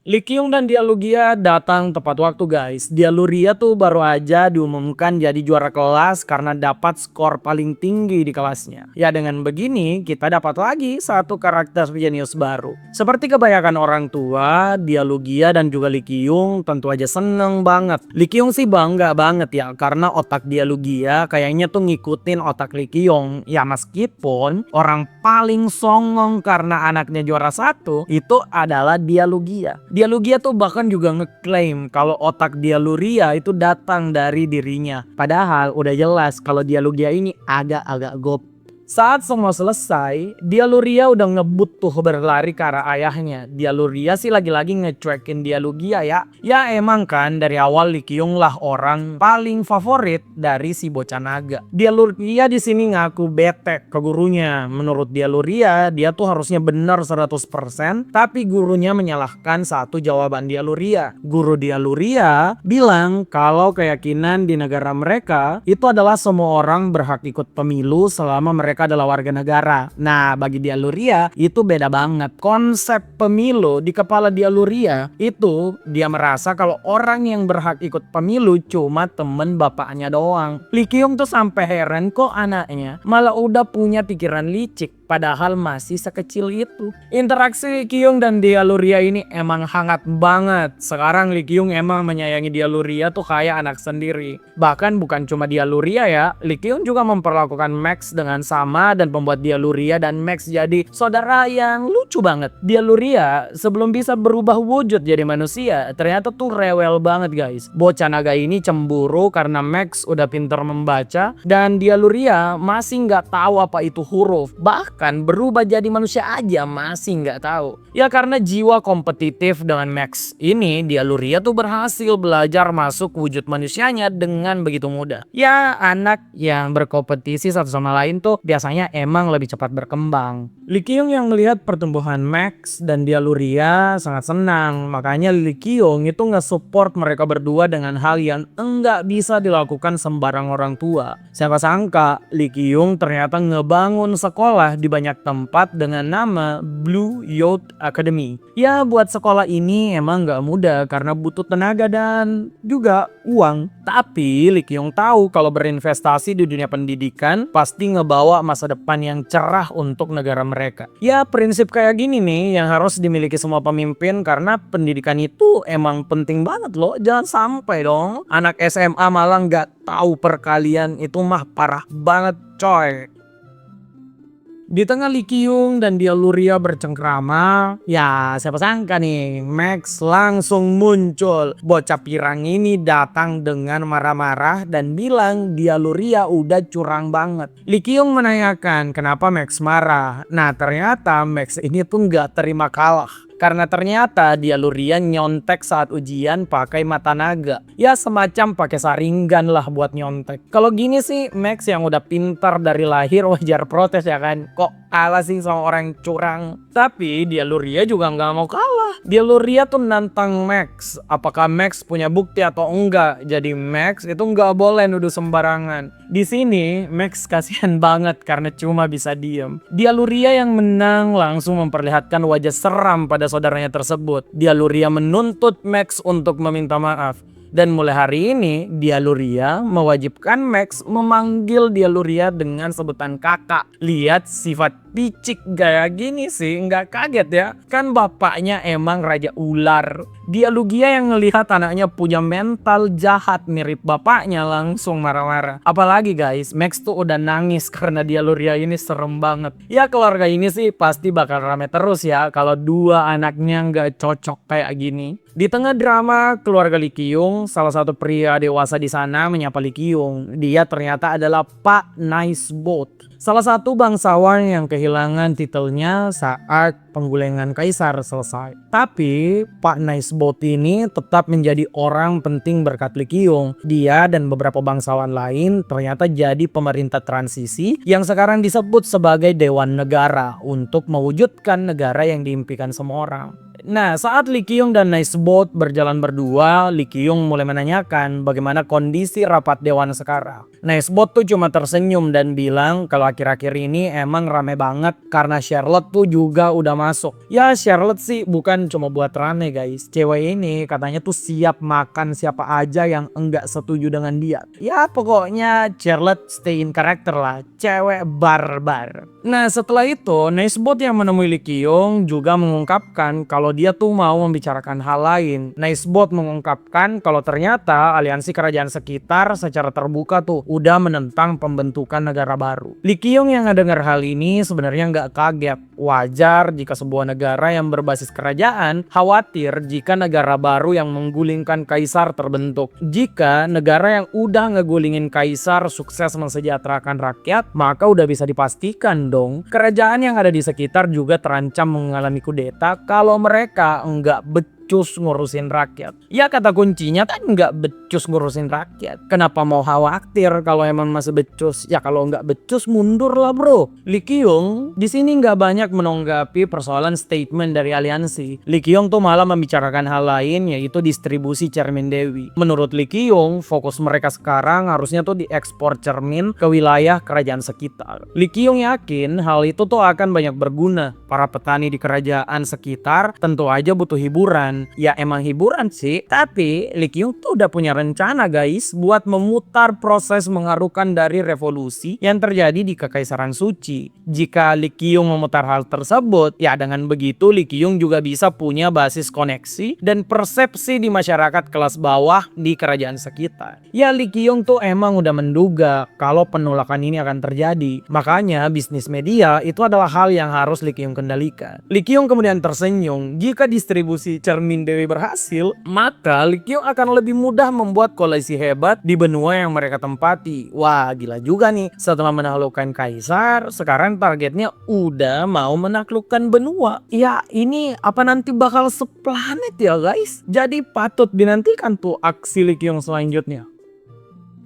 Lee Kyung dan Dialugia datang tepat waktu guys. Dialugia tuh baru aja diumumkan jadi juara kelas karena dapat skor paling tinggi di kelasnya. Ya dengan begini kita dapat lagi satu karakter jenius baru. Seperti kebanyakan orang tua, Dialugia dan juga Lee Kyung tentu aja seneng banget. Lee Kyung sih bangga banget ya karena otak Dialugia kayaknya tuh ngikutin otak Lee Kyung. Ya meskipun orang paling songong karena anaknya juara satu itu adalah Dialugia. Dialugia tuh bahkan juga ngeklaim kalau otak Dialuria itu datang dari dirinya. Padahal udah jelas kalau Dialugia ini agak-agak gop. Saat semua selesai, Dialuria udah ngebut tuh berlari ke arah ayahnya. Dialuria sih lagi-lagi ngecuekin Dialugia ya. Ya emang kan dari awal Lee Kyung lah orang paling favorit dari si bocah naga. Dialuria di sini ngaku bete ke gurunya. Menurut Dialuria, dia tuh harusnya benar 100%, tapi gurunya menyalahkan satu jawaban Dialuria. Guru Dialuria bilang kalau keyakinan di negara mereka itu adalah semua orang berhak ikut pemilu selama mereka adalah warga negara. Nah bagi Dialuria itu beda banget. Konsep pemilu di kepala Dialuria itu dia merasa kalau orang yang berhak ikut pemilu cuma temen bapaknya doang. Lee Kyung tuh sampai heran kok anaknya malah udah punya pikiran licik padahal masih sekecil itu. Interaksi Lee Kyung dan Dialuria ini emang hangat banget. Sekarang Lee Kyung emang menyayangi Dialuria tuh kayak anak sendiri. Bahkan bukan cuma Dialuria ya, Lee Kyung juga memperlakukan Max dengan sama dan membuat Dialuria dan Max jadi saudara yang lucu banget. Dialuria sebelum bisa berubah wujud jadi manusia ternyata tuh rewel banget guys. Bocah naga ini cemburu karena Max udah pinter membaca dan Dialuria masih nggak tahu apa itu huruf. Bahkan berubah jadi manusia aja masih nggak tahu. Ya karena jiwa kompetitif dengan Max ini, Dialuria tuh berhasil belajar masuk wujud manusianya dengan begitu mudah. Ya anak yang berkompetisi satu sama lain tuh biasanya emang lebih cepat berkembang. Lee Kyung yang melihat pertumbuhan Max dan Dialuria sangat senang. Makanya Lee Kyung itu nge-support mereka berdua dengan hal yang enggak bisa dilakukan sembarang orang tua. Siapa sangka Lee Kyung ternyata ngebangun sekolah di banyak tempat dengan nama Blue Youth Academy. Ya buat sekolah ini emang gak mudah karena butuh tenaga dan juga uang. Tapi Lee Kyung tahu kalau berinvestasi di dunia pendidikan pasti ngebawa masa depan yang cerah untuk negara mereka. Ya prinsip kayak gini nih yang harus dimiliki semua pemimpin karena pendidikan itu emang penting banget loh. Jangan sampai dong anak SMA malah gak tahu perkalian, itu mah parah banget coy. Di tengah Lee Kyung dan Dialuria bercengkrama, ya siapa sangka nih Max langsung muncul. Bocah pirang ini datang dengan marah-marah dan bilang Dialuria udah curang banget. Lee Kyung menanyakan kenapa Max marah. Nah ternyata Max ini tuh nggak terima kalah. Karena ternyata Dialuria nyontek saat ujian pakai mata naga. Ya semacam pakai saringan lah buat nyontek. Kalau gini sih Max yang udah pintar dari lahir wajar protes ya kan. Kok kalah sih sama orang curang. Tapi Dialuria juga nggak mau kalah. Dialuria tuh nantang Max. Apakah Max punya bukti atau enggak. Jadi Max itu nggak boleh nuduh sembarangan. Di sini Max kasihan banget karena cuma bisa diem. Dialuria yang menang langsung memperlihatkan wajah seram pada saudaranya tersebut. Dialuria menuntut Max untuk meminta maaf. Dan mulai hari ini Dialuria mewajibkan Max memanggil Dialuria dengan sebutan kakak. Lihat sifat picik gaya gini sih nggak kaget ya. Kan bapaknya emang raja ular. Dialugia yang ngelihat anaknya punya mental jahat mirip bapaknya langsung marah-marah. Apalagi guys, Max tuh udah nangis karena Dialuria ini serem banget. Ya keluarga ini sih pasti bakal rame terus ya kalau dua anaknya nggak cocok kayak gini. Di tengah drama keluarga Lee Kyung, salah satu pria dewasa di sana menyapa Lee Kyung. Dia ternyata adalah Pak Nicebot, salah satu bangsawan yang kehilangan titelnya saat penggulingan kaisar selesai. Tapi Pak Nicebot ini tetap menjadi orang penting berkat Lee Kyung. Dia dan beberapa bangsawan lain ternyata jadi pemerintah transisi yang sekarang disebut sebagai Dewan Negara untuk mewujudkan negara yang diimpikan semua orang. Nah, saat Lee Kyung dan Nicebot berjalan berdua, Lee Kyung mulai menanyakan bagaimana kondisi rapat dewan sekarang. Nicebot tuh cuma tersenyum dan bilang kalau akhir-akhir ini emang rame banget karena Charlotte tuh juga udah masuk. Ya Charlotte sih bukan cuma buat rame guys. Cewek ini katanya tuh siap makan siapa aja yang enggak setuju dengan dia. Ya pokoknya Charlotte stay in character lah. Cewek barbar. Nah setelah itu Nicebot yang menemui Lee Kyung juga mengungkapkan kalau dia tuh mau membicarakan hal lain. Nicebot mengungkapkan kalau ternyata aliansi kerajaan sekitar secara terbuka tuh udah menentang pembentukan negara baru. Lee Kyung yang ngedengar hal ini sebenarnya nggak kaget. Wajar jika sebuah negara yang berbasis kerajaan khawatir jika negara baru yang menggulingkan kaisar terbentuk. Jika negara yang udah ngegulingin kaisar sukses mensejahterakan rakyat, maka udah bisa dipastikan dong kerajaan yang ada di sekitar juga terancam mengalami kudeta kalau mereka enggak becus ngurusin rakyat. Ya kata kuncinya kan nggak becus ngurusin rakyat. Kenapa mau khawatir kalau emang masih becus? Ya kalau nggak becus mundur lah bro. Lee Kyung di sini nggak banyak menanggapi persoalan statement dari aliansi. Lee Kyung tuh malah membicarakan hal lain yaitu distribusi cermin Dewi. Menurut Lee Kyung fokus mereka sekarang harusnya tuh diekspor cermin ke wilayah kerajaan sekitar. Lee Kyung yakin hal itu tuh akan banyak berguna. Para petani di kerajaan sekitar tentu aja butuh hiburan. Ya emang hiburan sih, tapi Lee Kyung tuh udah punya rencana guys buat memutar proses mengharukan dari revolusi yang terjadi di Kekaisaran Suci. Jika Lee Kyung memutar hal tersebut, ya dengan begitu Lee Kyung juga bisa punya basis koneksi dan persepsi di masyarakat kelas bawah di kerajaan sekitar. Ya Lee Kyung tuh emang udah menduga kalau penolakan ini akan terjadi. Makanya bisnis media itu adalah hal yang harus Lee Kyung kendalikan. Lee Kyung kemudian tersenyum, jika distribusi cermin Dewi berhasil, maka Lee Kyung akan lebih mudah membuat koalisi hebat di benua yang mereka tempati. Wah gila juga nih, setelah menaklukkan kaisar, sekarang targetnya udah mau menaklukkan benua. Ya ini apa nanti bakal seplanet ya guys? Jadi patut dinantikan tuh aksi Lee Kyung selanjutnya.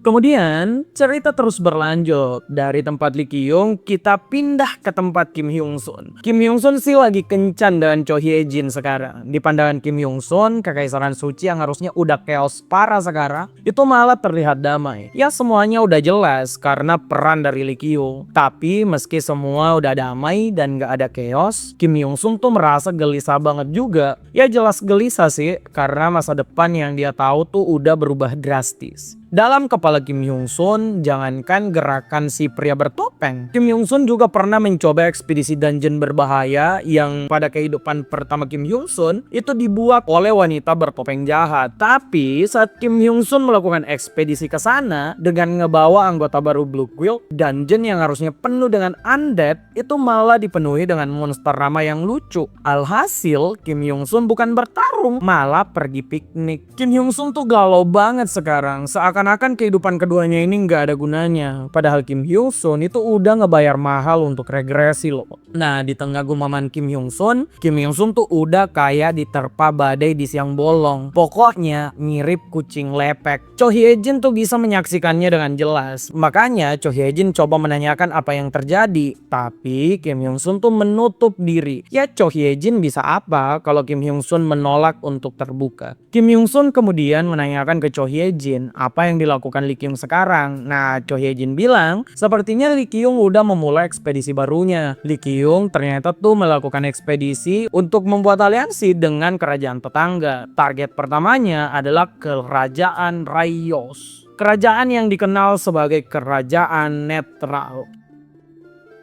Kemudian cerita terus berlanjut. Dari tempat Lee Kyung kita pindah ke tempat Kim Hyung Sun. Kim Hyung Sun sih lagi kencan dengan Cho Hye Jin sekarang. Di pandangan Kim Hyung Sun, Kekaisaran Suci yang harusnya udah chaos parah sekarang itu malah terlihat damai. Ya semuanya udah jelas karena peran dari Lee Kyung. Tapi meski semua udah damai dan gak ada chaos, Kim Hyung Sun tuh merasa gelisah banget juga. Ya jelas gelisah sih karena masa depan yang dia tahu tuh udah berubah drastis. Dalam kepala Kim Hyung Sun, jangankan gerakan si pria bertopeng, Kim Hyung Sun juga pernah mencoba ekspedisi dungeon berbahaya yang pada kehidupan pertama Kim Hyung Sun itu dibuat oleh wanita bertopeng jahat. Tapi saat Kim Hyung Sun melakukan ekspedisi ke sana dengan ngebawa anggota baru Blue Quill, dungeon yang harusnya penuh dengan undead itu malah dipenuhi dengan monster ramah yang lucu. Alhasil Kim Hyung Sun bukan bertarung, malah pergi piknik. Kim Hyung Sun tuh galau banget sekarang, seakan-akan kehidupan keduanya ini nggak ada gunanya. Padahal Kim Hyung Sun itu udah ngebayar mahal untuk regresi loh. Nah di tengah gumaman Kim Hyung Sun tuh udah kayak diterpa badai di siang bolong. Pokoknya mirip kucing lepek. Cho Hye Jin tuh bisa menyaksikannya dengan jelas. Makanya Cho Hye Jin coba menanyakan apa yang terjadi. Tapi Kim Hyung Sun tuh menutup diri. Ya Cho Hye Jin bisa apa kalau Kim Hyung Sun menolak untuk terbuka. Kim Hyung Sun kemudian menanyakan ke Cho Hye Jin apa yang dilakukan Lee Kyung sekarang. Nah Cho Hye Jin bilang sepertinya Lee Kyung udah memulai ekspedisi barunya. Lee Kyung Kyung ternyata tuh melakukan ekspedisi untuk membuat aliansi dengan kerajaan tetangga. Target pertamanya adalah kerajaan Rayos. Kerajaan yang dikenal sebagai kerajaan netral.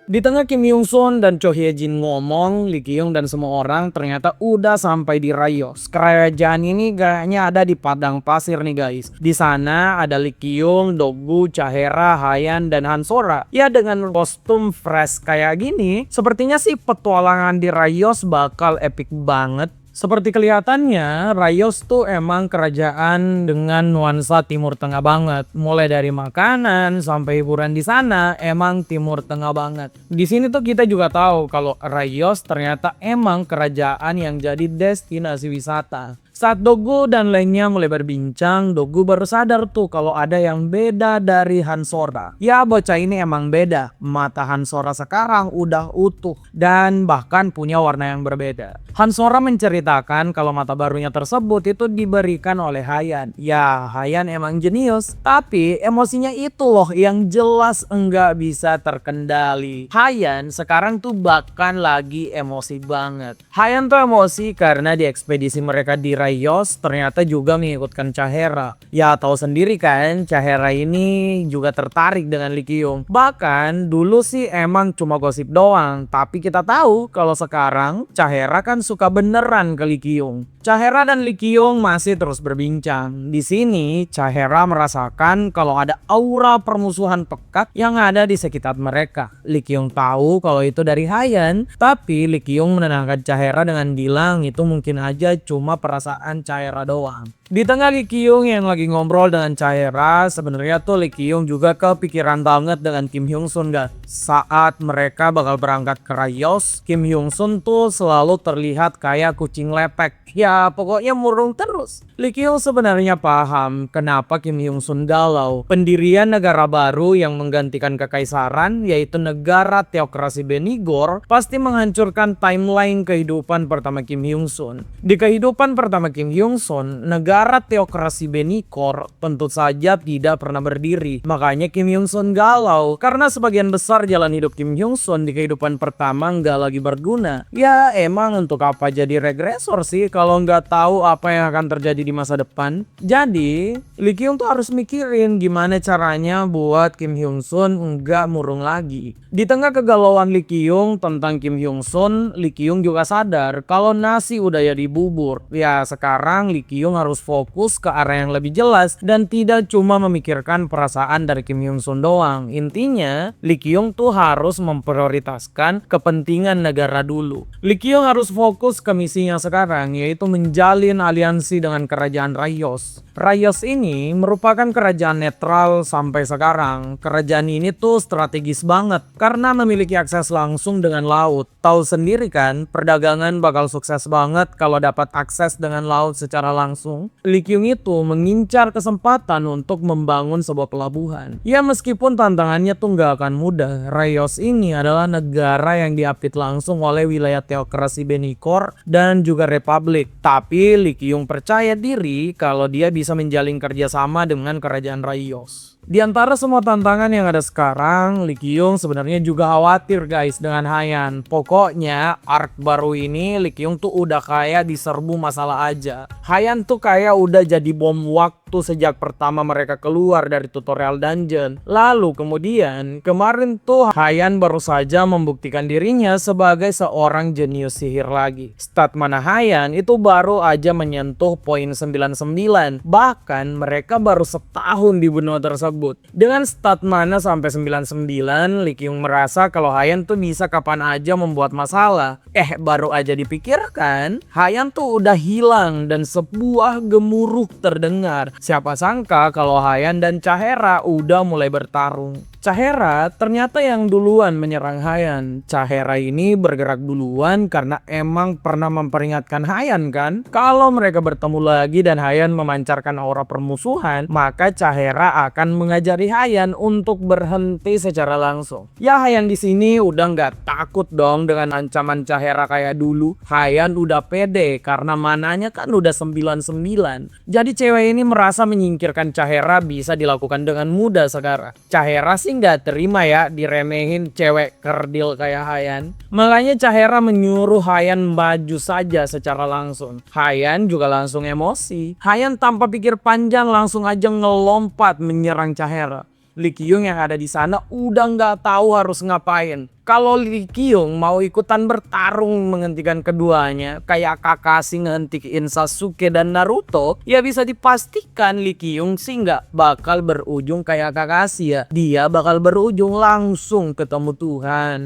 Di tengah Kim Hyung Sun dan Cho Hye Jin ngomong, Lee Kyung dan semua orang ternyata udah sampai di Rayos. Kerajaan ini kayaknya ada di padang pasir nih guys. Di sana ada Lee Kyung, Doggu, Chahera, Hayan, dan Hansora. Ya dengan kostum fresh kayak gini, sepertinya sih petualangan di Rayos bakal epic banget. Seperti kelihatannya, Rayos tuh emang kerajaan dengan nuansa Timur Tengah banget. Mulai dari makanan sampai hiburan di sana emang Timur Tengah banget. Di sini tuh kita juga tahu kalau Rayos ternyata emang kerajaan yang jadi destinasi wisata. Saat Doggu dan lainnya mulai berbincang, Doggu baru sadar tuh kalau ada yang beda dari Hansora. Ya bocah ini emang beda, mata Hansora sekarang udah utuh dan bahkan punya warna yang berbeda. Hansora menceritakan kalau mata barunya tersebut itu diberikan oleh Hayan. Ya Hayan emang jenius, tapi emosinya itu loh yang jelas enggak bisa terkendali. Hayan sekarang tuh bahkan lagi emosi banget. Hayan tuh emosi karena di ekspedisi mereka di Rayos ternyata juga mengikutkan Chahera. Ya tahu sendiri kan, Chahera ini juga tertarik dengan Lee Kyung. Bahkan dulu sih emang cuma gosip doang, tapi kita tahu kalau sekarang Chahera kan suka beneran ke Lee Kyung. Chahera dan Lee Kyung masih terus berbincang. Di sini Chahera merasakan kalau ada aura permusuhan pekat yang ada di sekitar mereka. Lee Kyung tahu kalau itu dari Hayan, tapi Lee Kyung menenangkan Chahera dengan bilang itu mungkin aja cuma perasaan Chahera doang. Di tengah Lee Kyung yang lagi ngobrol dengan Chahera, sebenarnya tuh Lee Kyung juga kepikiran banget dengan Kim Hyung Sun guys. Saat mereka bakal berangkat ke Rayos, Kim Hyung Sun tuh selalu terlihat kayak kucing lepek. Ya pokoknya murung terus. Lee Kyung sebenarnya paham kenapa Kim Hyung Sun galau. Pendirian negara baru yang menggantikan kekaisaran, yaitu negara teokrasi Benigor, pasti menghancurkan timeline kehidupan pertama Kim Hyung Sun. Di kehidupan pertama Kim Hyung Sun, negara teokrasi Benigor tentu saja tidak pernah berdiri. Makanya Kim Hyung Sun galau karena sebagian besar jalan hidup Kim Hyung Sun di kehidupan pertama nggak lagi berguna. Ya emang untuk apa jadi regresor sih kalau nggak tahu apa yang akan terjadi di masa depan. Jadi Lee Kyung tuh harus mikirin gimana caranya buat Kim Hyung Sun nggak murung lagi. Di tengah kegalauan Lee Kyung tentang Kim Hyung Sun, Lee Kyung juga sadar kalau nasi udah jadi bubur. Ya sekarang Lee Kyung harus fokus ke arah yang lebih jelas dan tidak cuma memikirkan perasaan dari Kim Hyung Sun doang. Intinya Lee Kyung tuh harus memprioritaskan kepentingan negara dulu. Lee Kyung harus fokus ke misinya sekarang, yaitu menjalin aliansi dengan kerajaan Rayos. Rayos ini merupakan kerajaan netral sampai sekarang. Kerajaan ini tuh strategis banget karena memiliki akses langsung dengan laut. Tahu sendiri kan, perdagangan bakal sukses banget kalau dapat akses dengan laut secara langsung. Lee Kyung itu mengincar kesempatan untuk membangun sebuah pelabuhan. Ya meskipun tantangannya tuh nggak akan mudah, Rayos ini adalah negara yang diapit langsung oleh wilayah teokrasi Benigor dan juga Republik. Tapi Lee Kyung percaya diri kalau dia bisa menjalin kerjasama dengan kerajaan Rayos. Di antara semua tantangan yang ada sekarang, Lee Kyung sebenarnya juga khawatir guys dengan Hayan. Pokoknya arc baru ini Lee Kyung tuh udah kayak diserbu masalah aja. Hayan tuh kayak udah jadi bom waktu sejak pertama mereka keluar dari tutorial dungeon. Lalu kemudian kemarin tuh Hayan baru saja membuktikan dirinya sebagai seorang jenius sihir lagi. Stat mana Hayan itu baru aja menyentuh poin 99. Bahkan mereka baru setahun di benua tersebut. Dengan stat mana sampai 99, Lee Kyung merasa kalau Hayan tuh bisa kapan aja membuat masalah. Baru aja dipikirkan, Hayan tuh udah hilang dan sebuah gemuruh terdengar. Siapa sangka kalau Hayan dan Chahera udah mulai bertarung. Chahera ternyata yang duluan menyerang Hayan. Chahera ini bergerak duluan karena emang pernah memperingatkan Hayan kan, kalau mereka bertemu lagi dan Hayan memancarkan aura permusuhan, maka Chahera akan mengajari Hayan untuk berhenti secara langsung. Ya Hayan di sini udah nggak takut dong dengan ancaman Chahera kayak dulu. Hayan udah pede karena mananya kan udah 99. Jadi cewek ini merasa menyingkirkan Chahera bisa dilakukan dengan mudah sekarang. Chahera sih sih nggak terima ya diremehin cewek kerdil kayak Hayan. Makanya Chahera menyuruh Hayan maju saja secara langsung. Hayan juga langsung emosi. Hayan tanpa pikir panjang langsung aja ngelompat menyerang Chahera. Lee Kyung yang ada di sana udah nggak tahu harus ngapain. Kalau Lee Kyung mau ikutan bertarung menghentikan keduanya, kayak Kakashi ngehentiin Sasuke dan Naruto, ya bisa dipastikan Lee Kyung sih nggak bakal berujung kayak Kakashi ya. Dia bakal berujung langsung ketemu Tuhan.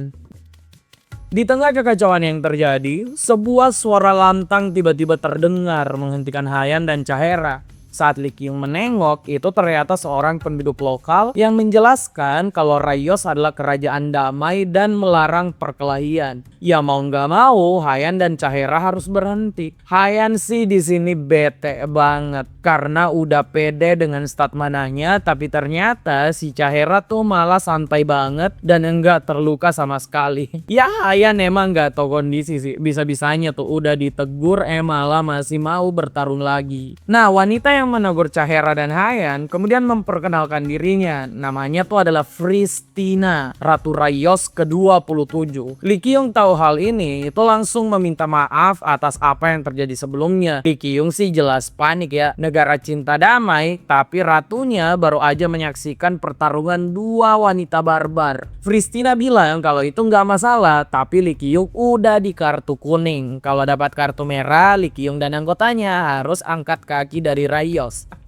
Di tengah kekacauan yang terjadi, sebuah suara lantang tiba-tiba terdengar menghentikan Hayan dan Chahera. Saat Lee Kyung menengok, itu ternyata seorang penduduk lokal yang menjelaskan kalau Rayos adalah kerajaan damai dan melarang perkelahian. Ya mau nggak mau, Hayan dan Chahera harus berhenti. Hayan sih di sini bete banget karena udah pede dengan stat mananya, tapi ternyata si Chahera tuh malah santai banget dan enggak terluka sama sekali. Ya Hayan emang nggak tahu kondisi sih, bisa-bisanya tuh udah ditegur malah masih mau bertarung lagi. Nah wanita yang menegur Chahera dan Hayan kemudian memperkenalkan dirinya. Namanya tuh adalah Fristina, Ratu Rayos ke-27. Lee Kyung tahu hal ini itu langsung meminta maaf atas apa yang terjadi sebelumnya. Lee Kyung sih jelas panik ya, negara cinta damai tapi ratunya baru aja menyaksikan pertarungan dua wanita barbar. Fristina bilang kalau itu nggak masalah, tapi Lee Kyung udah di kartu kuning. Kalau dapat kartu merah, Lee Kyung dan anggotanya harus angkat kaki dari Rayos.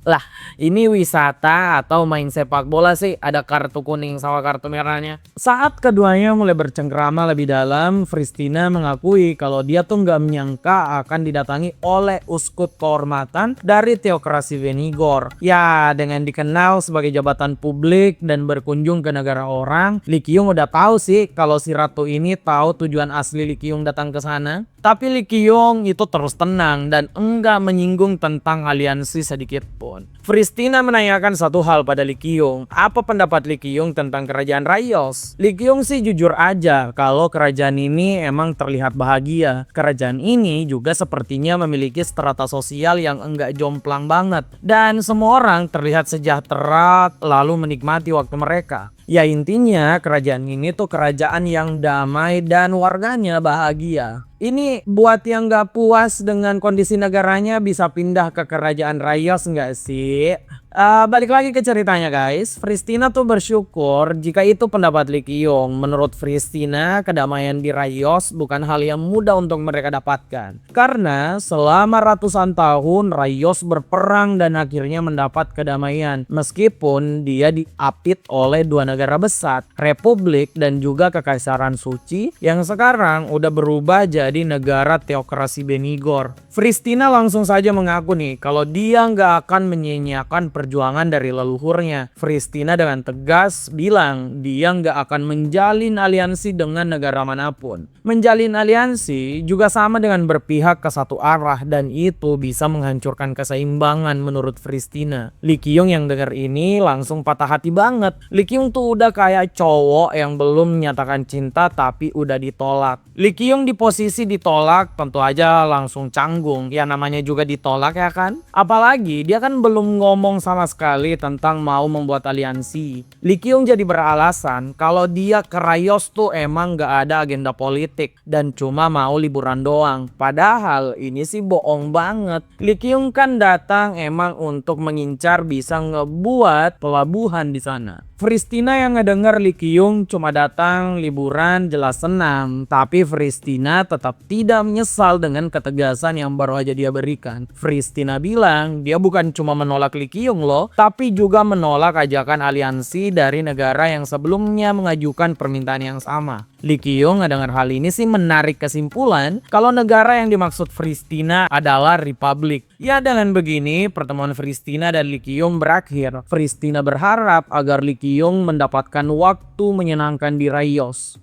Lah, ini wisata atau main sepak bola sih ada kartu kuning sama kartu merahnya. Saat keduanya mulai bercengkrama lebih dalam, Fristina mengakui kalau dia tuh nggak menyangka akan didatangi oleh uskut kehormatan dari teokrasi Venigor. Ya, dengan dikenal sebagai jabatan publik dan berkunjung ke negara orang, Lee Kyung udah tahu sih kalau si ratu ini tahu tujuan asli Lee Kyung datang ke sana. Tapi Lee Kyung itu terus tenang dan enggak menyinggung tentang aliansi sedikit pun. Fristina menanyakan satu hal pada Lee Kyung. Apa pendapat Lee Kyung tentang kerajaan Rayos? Lee Kyung sih jujur aja kalau kerajaan ini emang terlihat bahagia. Kerajaan ini juga sepertinya memiliki strata sosial yang enggak jomplang banget. Dan semua orang terlihat sejahtera lalu menikmati waktu mereka. Ya intinya kerajaan ini tuh kerajaan yang damai dan warganya bahagia. Ini buat yang gak puas dengan kondisi negaranya bisa pindah ke kerajaan Rayos nggak sih? Balik lagi ke ceritanya guys. Fristina tuh bersyukur jika itu pendapat Lee Kyung. Menurut Fristina, kedamaian di Rayos bukan hal yang mudah untuk mereka dapatkan. Karena selama ratusan tahun Rayos berperang dan akhirnya mendapat kedamaian. Meskipun dia diapit oleh dua negara besar, Republik dan juga Kekaisaran Suci yang sekarang udah berubah jadi negara teokrasi Venigor. Fristina langsung saja mengaku nih kalau dia nggak akan menyia-nyiakan perjuangan dari leluhurnya. Fristina dengan tegas bilang dia nggak akan menjalin aliansi dengan negara manapun. Menjalin aliansi juga sama dengan berpihak ke satu arah dan itu bisa menghancurkan keseimbangan menurut Fristina. Lee Kyung yang dengar ini langsung patah hati banget. Lee Kyung tuh udah kayak cowok yang belum menyatakan cinta tapi udah ditolak. Lee Kyung di posisi ditolak tentu aja langsung canggung. Ya namanya juga ditolak ya kan. Apalagi dia kan belum ngomong sama sekali tentang mau membuat aliansi. Lee Kyung jadi beralasan kalau dia ke Rayos tuh emang gak ada agenda politik dan cuma mau liburan doang. Padahal ini sih bohong banget. Lee Kyung kan datang emang untuk mengincar bisa ngebuat pelabuhan di sana. Fristina yang ngedenger Lee Kyung cuma datang liburan jelas senang, tapi Fristina tetap tidak menyesal dengan ketegasan yang baru aja dia berikan. Fristina bilang dia bukan cuma menolak Lee Kyung loh, tapi juga menolak ajakan aliansi dari negara yang sebelumnya mengajukan permintaan yang sama. Lee Kyung ngedengar hal ini sih menarik kesimpulan kalau negara yang dimaksud Fristina adalah Republik. Ya dengan begini pertemuan Fristina dan Lee Kyung berakhir. Fristina berharap agar Lee Kyung mendapatkan waktu menyenangkan di Rayos.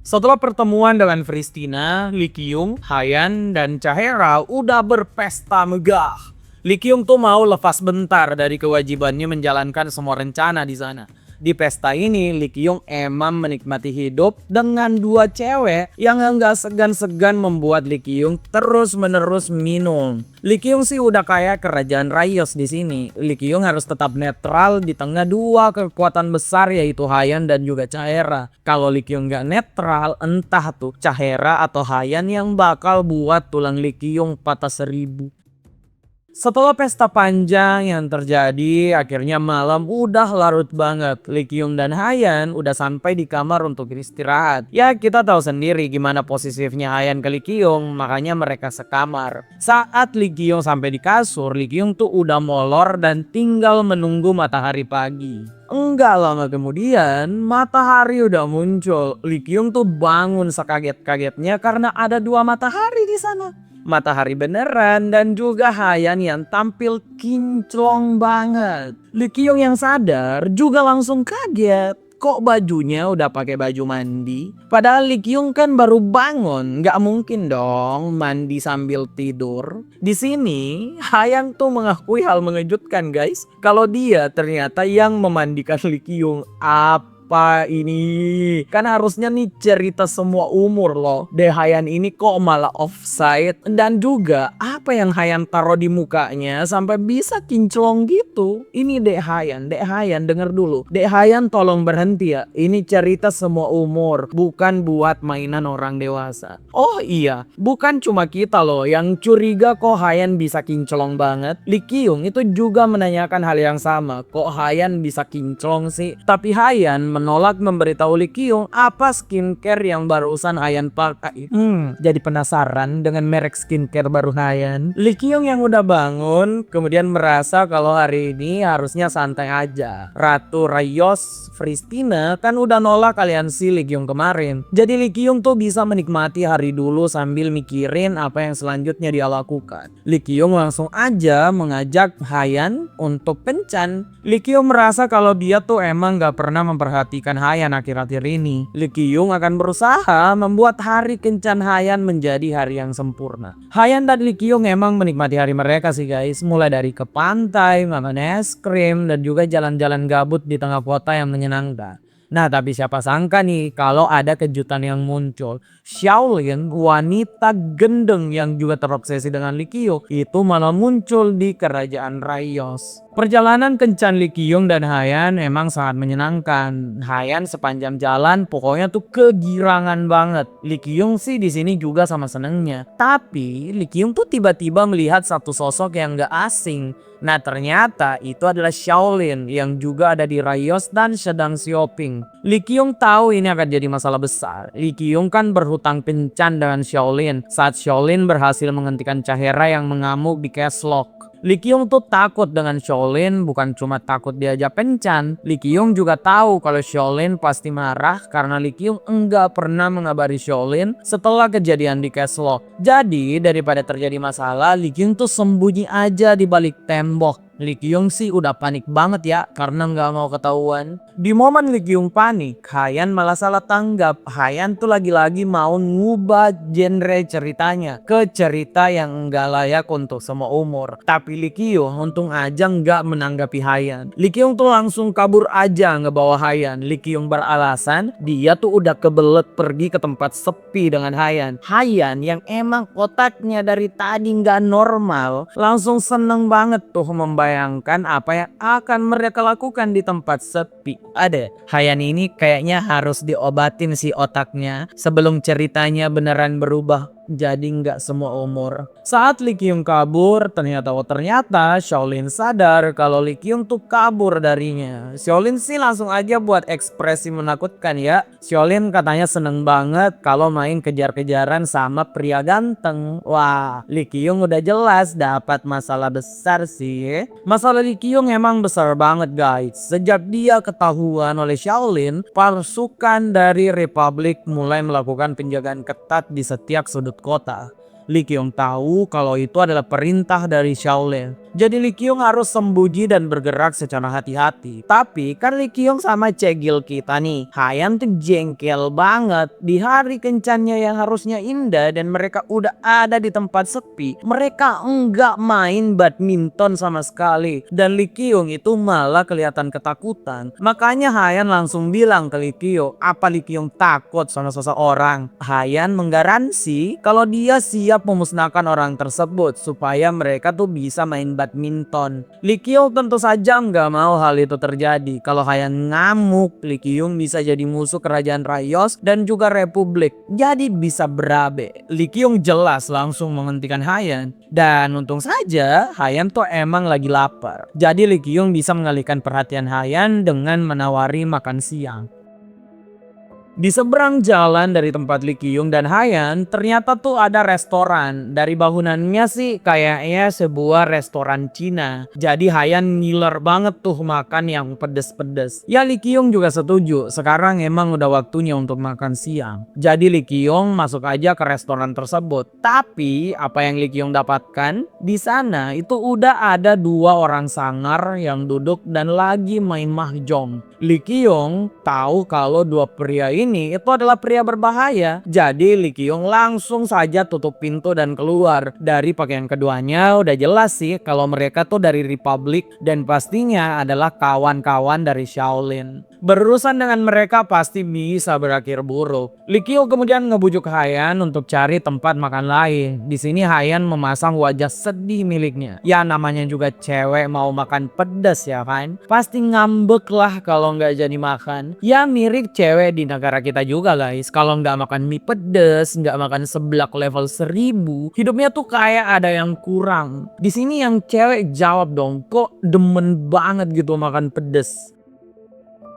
Setelah pertemuan dengan Fristina, Lee Kyung, Hayan, dan Chahera udah berpesta megah. Lee Kyung tuh mau lepas bentar dari kewajibannya menjalankan semua rencana di sana. Di pesta ini, Lee Kyung emang menikmati hidup dengan dua cewek yang enggak segan-segan membuat Lee Kyung terus-menerus minum. Lee Kyung sih udah kayak kerajaan Rayos di sini. Lee Kyung harus tetap netral di tengah dua kekuatan besar yaitu Hayan dan juga Chaera. Kalau Lee Kyung nggak netral, entah tuh Chaera atau Hayan yang bakal buat tulang Lee Kyung patah 1000. Setelah pesta panjang yang terjadi, akhirnya malam udah larut banget. Lee Kyung dan Hayan udah sampai di kamar untuk istirahat. Ya kita tahu sendiri gimana posisinya Hayan ke Lee Kyung, makanya mereka sekamar. Saat Lee Kyung sampai di kasur, Lee Kyung tuh udah molor dan tinggal menunggu matahari pagi. Enggak lama kemudian, matahari udah muncul. Lee Kyung tuh bangun sekaget-kagetnya karena ada dua matahari di sana. Matahari beneran dan juga Hayan yang tampil kinclong banget. Lee Kyung yang sadar juga langsung kaget. Kok bajunya udah pakai baju mandi? Padahal Lee Kyung kan baru bangun, nggak mungkin dong mandi sambil tidur. Di sini Hayan tuh mengakui hal mengejutkan guys, kalau dia ternyata yang memandikan Lee Kyung. Apa ini? Kan harusnya nih cerita semua umur loh. Deh Hayan ini kok malah offside. Dan juga apa yang Hayan taruh di mukanya sampai bisa kinclong gitu. Ini Dek Hayan. Dek Hayan denger dulu. Dek Hayan tolong berhenti ya. Ini cerita semua umur, bukan buat mainan orang dewasa. Oh iya, bukan cuma kita loh yang curiga kok Hayan bisa kinclong banget. Lee Kyung itu juga menanyakan hal yang sama. Kok Hayan bisa kinclong sih? Tapi Hayan menolak memberitahu Lee Kyung apa skincare yang barusan Hayan pakai. Jadi penasaran dengan merek skincare baru Hayan. Lee Kyung yang udah bangun kemudian merasa kalau hari ini harusnya santai aja. Ratu Rayos Fristina kan udah nolak aliansi Lee Kyung kemarin. Jadi Lee Kyung tuh bisa menikmati hari dulu sambil mikirin apa yang selanjutnya dia lakukan. Lee Kyung langsung aja mengajak Hayan untuk kencan. Lee Kyung merasa kalau dia tuh emang gak pernah memperhatikan Hayan akhir-akhir ini. Lee Kyung akan berusaha membuat hari kencan Hayan menjadi hari yang sempurna. Hayan dan Lee Kyung emang menikmati hari mereka sih guys. Mulai dari ke pantai, makan es krim, dan juga jalan-jalan gabut di tengah kota yang menyenangkan. Nah tapi siapa sangka nih kalau ada kejutan yang muncul. Xiaolin, wanita gendeng yang juga terobsesi dengan Lee Kyung, itu malah muncul di kerajaan Rayos. Perjalanan kencan Lee Kyung dan Hayan emang sangat menyenangkan. Hayan sepanjang jalan pokoknya tuh kegirangan banget. Lee Kyung sih di sini juga sama senengnya. Tapi Lee Kyung tuh tiba-tiba melihat satu sosok yang gak asing. Nah ternyata itu adalah Xiaolin yang juga ada di Rayos dan sedang shopping. Lee Kyung tahu ini akan jadi masalah besar. Lee Kyung kan berhutang kencan dengan Xiaolin saat Xiaolin berhasil menghentikan Chaera yang mengamuk di Cash Lock. Lee Kyung tuh takut dengan Xiaolin, bukan cuma takut diajak kencan. Lee Kyung juga tahu kalau Xiaolin pasti marah karena Lee Kyung enggak pernah mengabari Xiaolin setelah kejadian di Cash Lock. Jadi daripada terjadi masalah, Lee Kyung tuh sembunyi aja di balik tembok. Lee Kyung sih udah panik banget ya karena nggak mau ketahuan. Di momen Lee Kyung panik, Hayan malah salah tanggap. Hayan tuh lagi-lagi mau ngubah genre ceritanya ke cerita yang nggak layak untuk semua umur. Tapi Lee Kyung untung aja nggak menanggapi Hayan. Lee Kyung tuh langsung kabur aja ngebawa Hayan. Lee Kyung beralasan dia tuh udah kebelet pergi ke tempat sepi dengan Hayan. Hayan yang emang otaknya dari tadi nggak normal langsung seneng banget tuh membayangkan apa yang akan mereka lakukan di tempat sepi. Ada Hayan ini kayaknya harus diobatin si otaknya sebelum ceritanya beneran berubah jadi nggak semua umur. Saat Lee Kyung kabur, ternyata Xiaolin sadar kalau Lee Kyung tuh kabur darinya. Xiaolin sih langsung aja buat ekspresi menakutkan ya. Xiaolin katanya seneng banget kalau main kejar-kejaran sama pria ganteng. Wah, Lee Kyung udah jelas dapat masalah besar sih. Masalah Lee Kyung emang besar banget guys. Sejak dia ketahuan oleh Xiaolin, pasukan dari Republik mulai melakukan penjagaan ketat di setiap sudut kota. Lee Kyung tahu kalau itu adalah perintah dari Xiaolin. Jadi Lee Kyung harus sembunyi dan bergerak secara hati-hati. Tapi kan Lee Kyung sama cegil kita nih. Hayan tuh jengkel banget. Di hari kencannya yang harusnya indah dan mereka udah ada di tempat sepi, mereka enggak main badminton sama sekali. Dan Lee Kyung itu malah kelihatan ketakutan. Makanya Hayan langsung bilang ke Lee Kyung, apa Lee Kyung takut sama seseorang? Hayan menggaransi kalau dia siap memusnahkan orang tersebut supaya mereka tuh bisa main badminton. Lee Kyung tentu saja nggak mau hal itu terjadi. Kalau Hayan ngamuk, Lee Kyung bisa jadi musuh kerajaan Rayos dan juga Republik. Jadi bisa berabe. Lee Kyung jelas langsung menghentikan Hayan. Dan untung saja Hayan tuh emang lagi lapar. Jadi Lee Kyung bisa mengalihkan perhatian Hayan dengan menawari makan siang. Di seberang jalan dari tempat Lee Kyung dan Hayan ternyata tuh ada restoran. Dari bangunannya sih kayaknya sebuah restoran Cina. Jadi Hayan ngiler banget tuh makan yang pedes-pedes. Ya Lee Kyung juga setuju, sekarang emang udah waktunya untuk makan siang. Jadi Lee Kyung masuk aja ke restoran tersebut. Tapi apa yang Lee Kyung dapatkan? Di sana itu udah ada dua orang sangar yang duduk dan lagi main mahjong. Lee Kyung tahu kalau dua pria ini itu adalah pria berbahaya. Jadi Lee Kyung langsung saja tutup pintu dan keluar. Dari pakaian keduanya udah jelas sih kalau mereka tuh dari Republik dan pastinya adalah kawan-kawan dari Shaolin. Berurusan dengan mereka pasti bisa berakhir buruk. Lee Kyung kemudian ngebujuk Hayan untuk cari tempat makan lain. Di sini Hayan memasang wajah sedih miliknya. Ya namanya juga cewek mau makan pedas ya kan. Pasti ngambek lah kalau nggak jadi makan. Ya mirip cewek di negara kita juga guys. Kalau nggak makan mie pedas, nggak makan seblak level 1000, hidupnya tuh kayak ada yang kurang. Di sini yang cewek jawab dong, kok demen banget gitu makan pedas.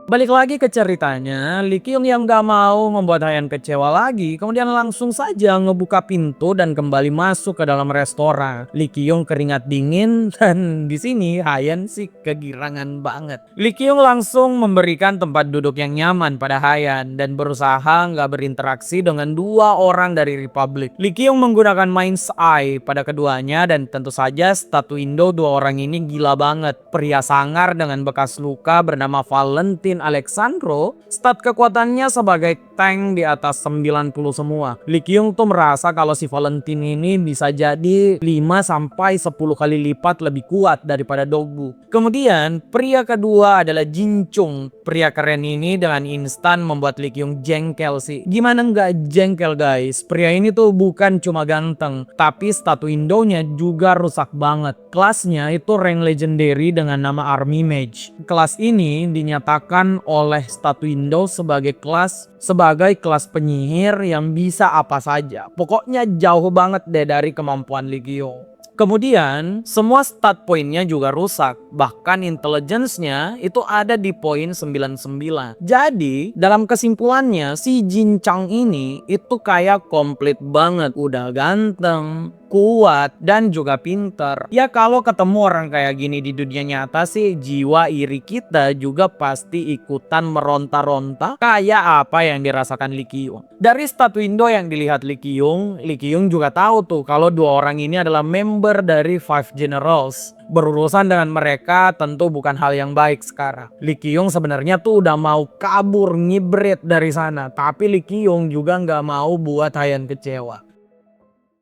Balik lagi ke ceritanya, Lee Kyung yang gak mau membuat Hayan kecewa lagi, kemudian langsung saja ngebuka pintu dan kembali masuk ke dalam restoran. Lee Kyung keringat dingin dan di sini Hayan sih kegirangan banget. Lee Kyung langsung memberikan tempat duduk yang nyaman pada Hayan dan berusaha gak berinteraksi dengan dua orang dari Republik. Lee Kyung menggunakan Mind's Eye pada keduanya dan tentu saja statuindo dua orang ini gila banget. Pria sangar dengan bekas luka bernama Valentin Alexandro, stat kekuatannya sebagai tank di atas 90 semua. Lee Kyung tuh merasa kalau si Valentin ini bisa jadi 5-10 kali lipat lebih kuat daripada Dogbu. Kemudian pria kedua adalah Jin Chung. Pria keren ini dengan instan membuat Lee Kyung jengkel sih. Gimana nggak jengkel guys? Pria ini tuh bukan cuma ganteng, tapi statuindonya juga rusak banget. Kelasnya itu rank legendary dengan nama Army Mage. Kelas ini dinyatakan oleh Statuindo sebagai kelas penyihir yang bisa apa saja. Pokoknya jauh banget deh dari kemampuan Lee Kyung. Kemudian semua stat poinnya juga rusak, bahkan intelligence-nya itu ada di poin 99. Jadi dalam kesimpulannya si Jin Chang ini itu kayak komplit banget, udah ganteng, kuat, dan juga pinter. Ya kalau ketemu orang kayak gini di dunia nyata sih jiwa iri kita juga pasti ikutan meronta-ronta kayak apa yang dirasakan Lee Kyung. Dari statuindo yang dilihat Lee Kyung juga tahu tuh kalau dua orang ini adalah member dari Five Generals. Berurusan dengan mereka tentu bukan hal yang baik sekarang. Lee Kyung sebenarnya tuh udah mau kabur ngibrit dari sana, tapi Lee Kyung juga nggak mau buat Hayan kecewa.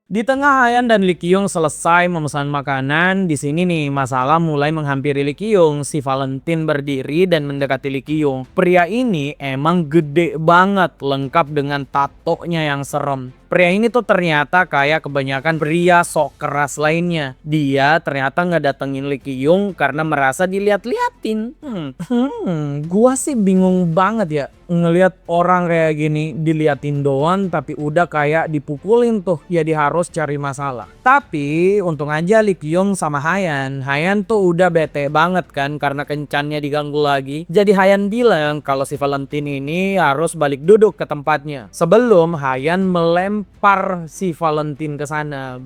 Di tengah Hayan dan Lee Kyung selesai memesan makanan, di sini nih masalah mulai menghampiri Lee Kyung. Si Valentin berdiri dan mendekati Lee Kyung. Pria ini emang gede banget, lengkap dengan tatonya yang serem. Pria ini tuh ternyata kayak kebanyakan pria sok keras lainnya. Dia ternyata ngedatengin Lee Kyung karena merasa dilihat-liatin. Gua sih bingung banget ya ngelihat orang kayak gini diliatin doang tapi udah kayak dipukulin tuh. Jadi harus cari masalah. Tapi untung aja Lee Kyung sama Hayan tuh udah bete banget kan karena kencannya diganggu lagi. Jadi Hayan bilang kalau si Valentin ini harus balik duduk ke tempatnya. Sebelum Hayan melempar si Valentin ke sana.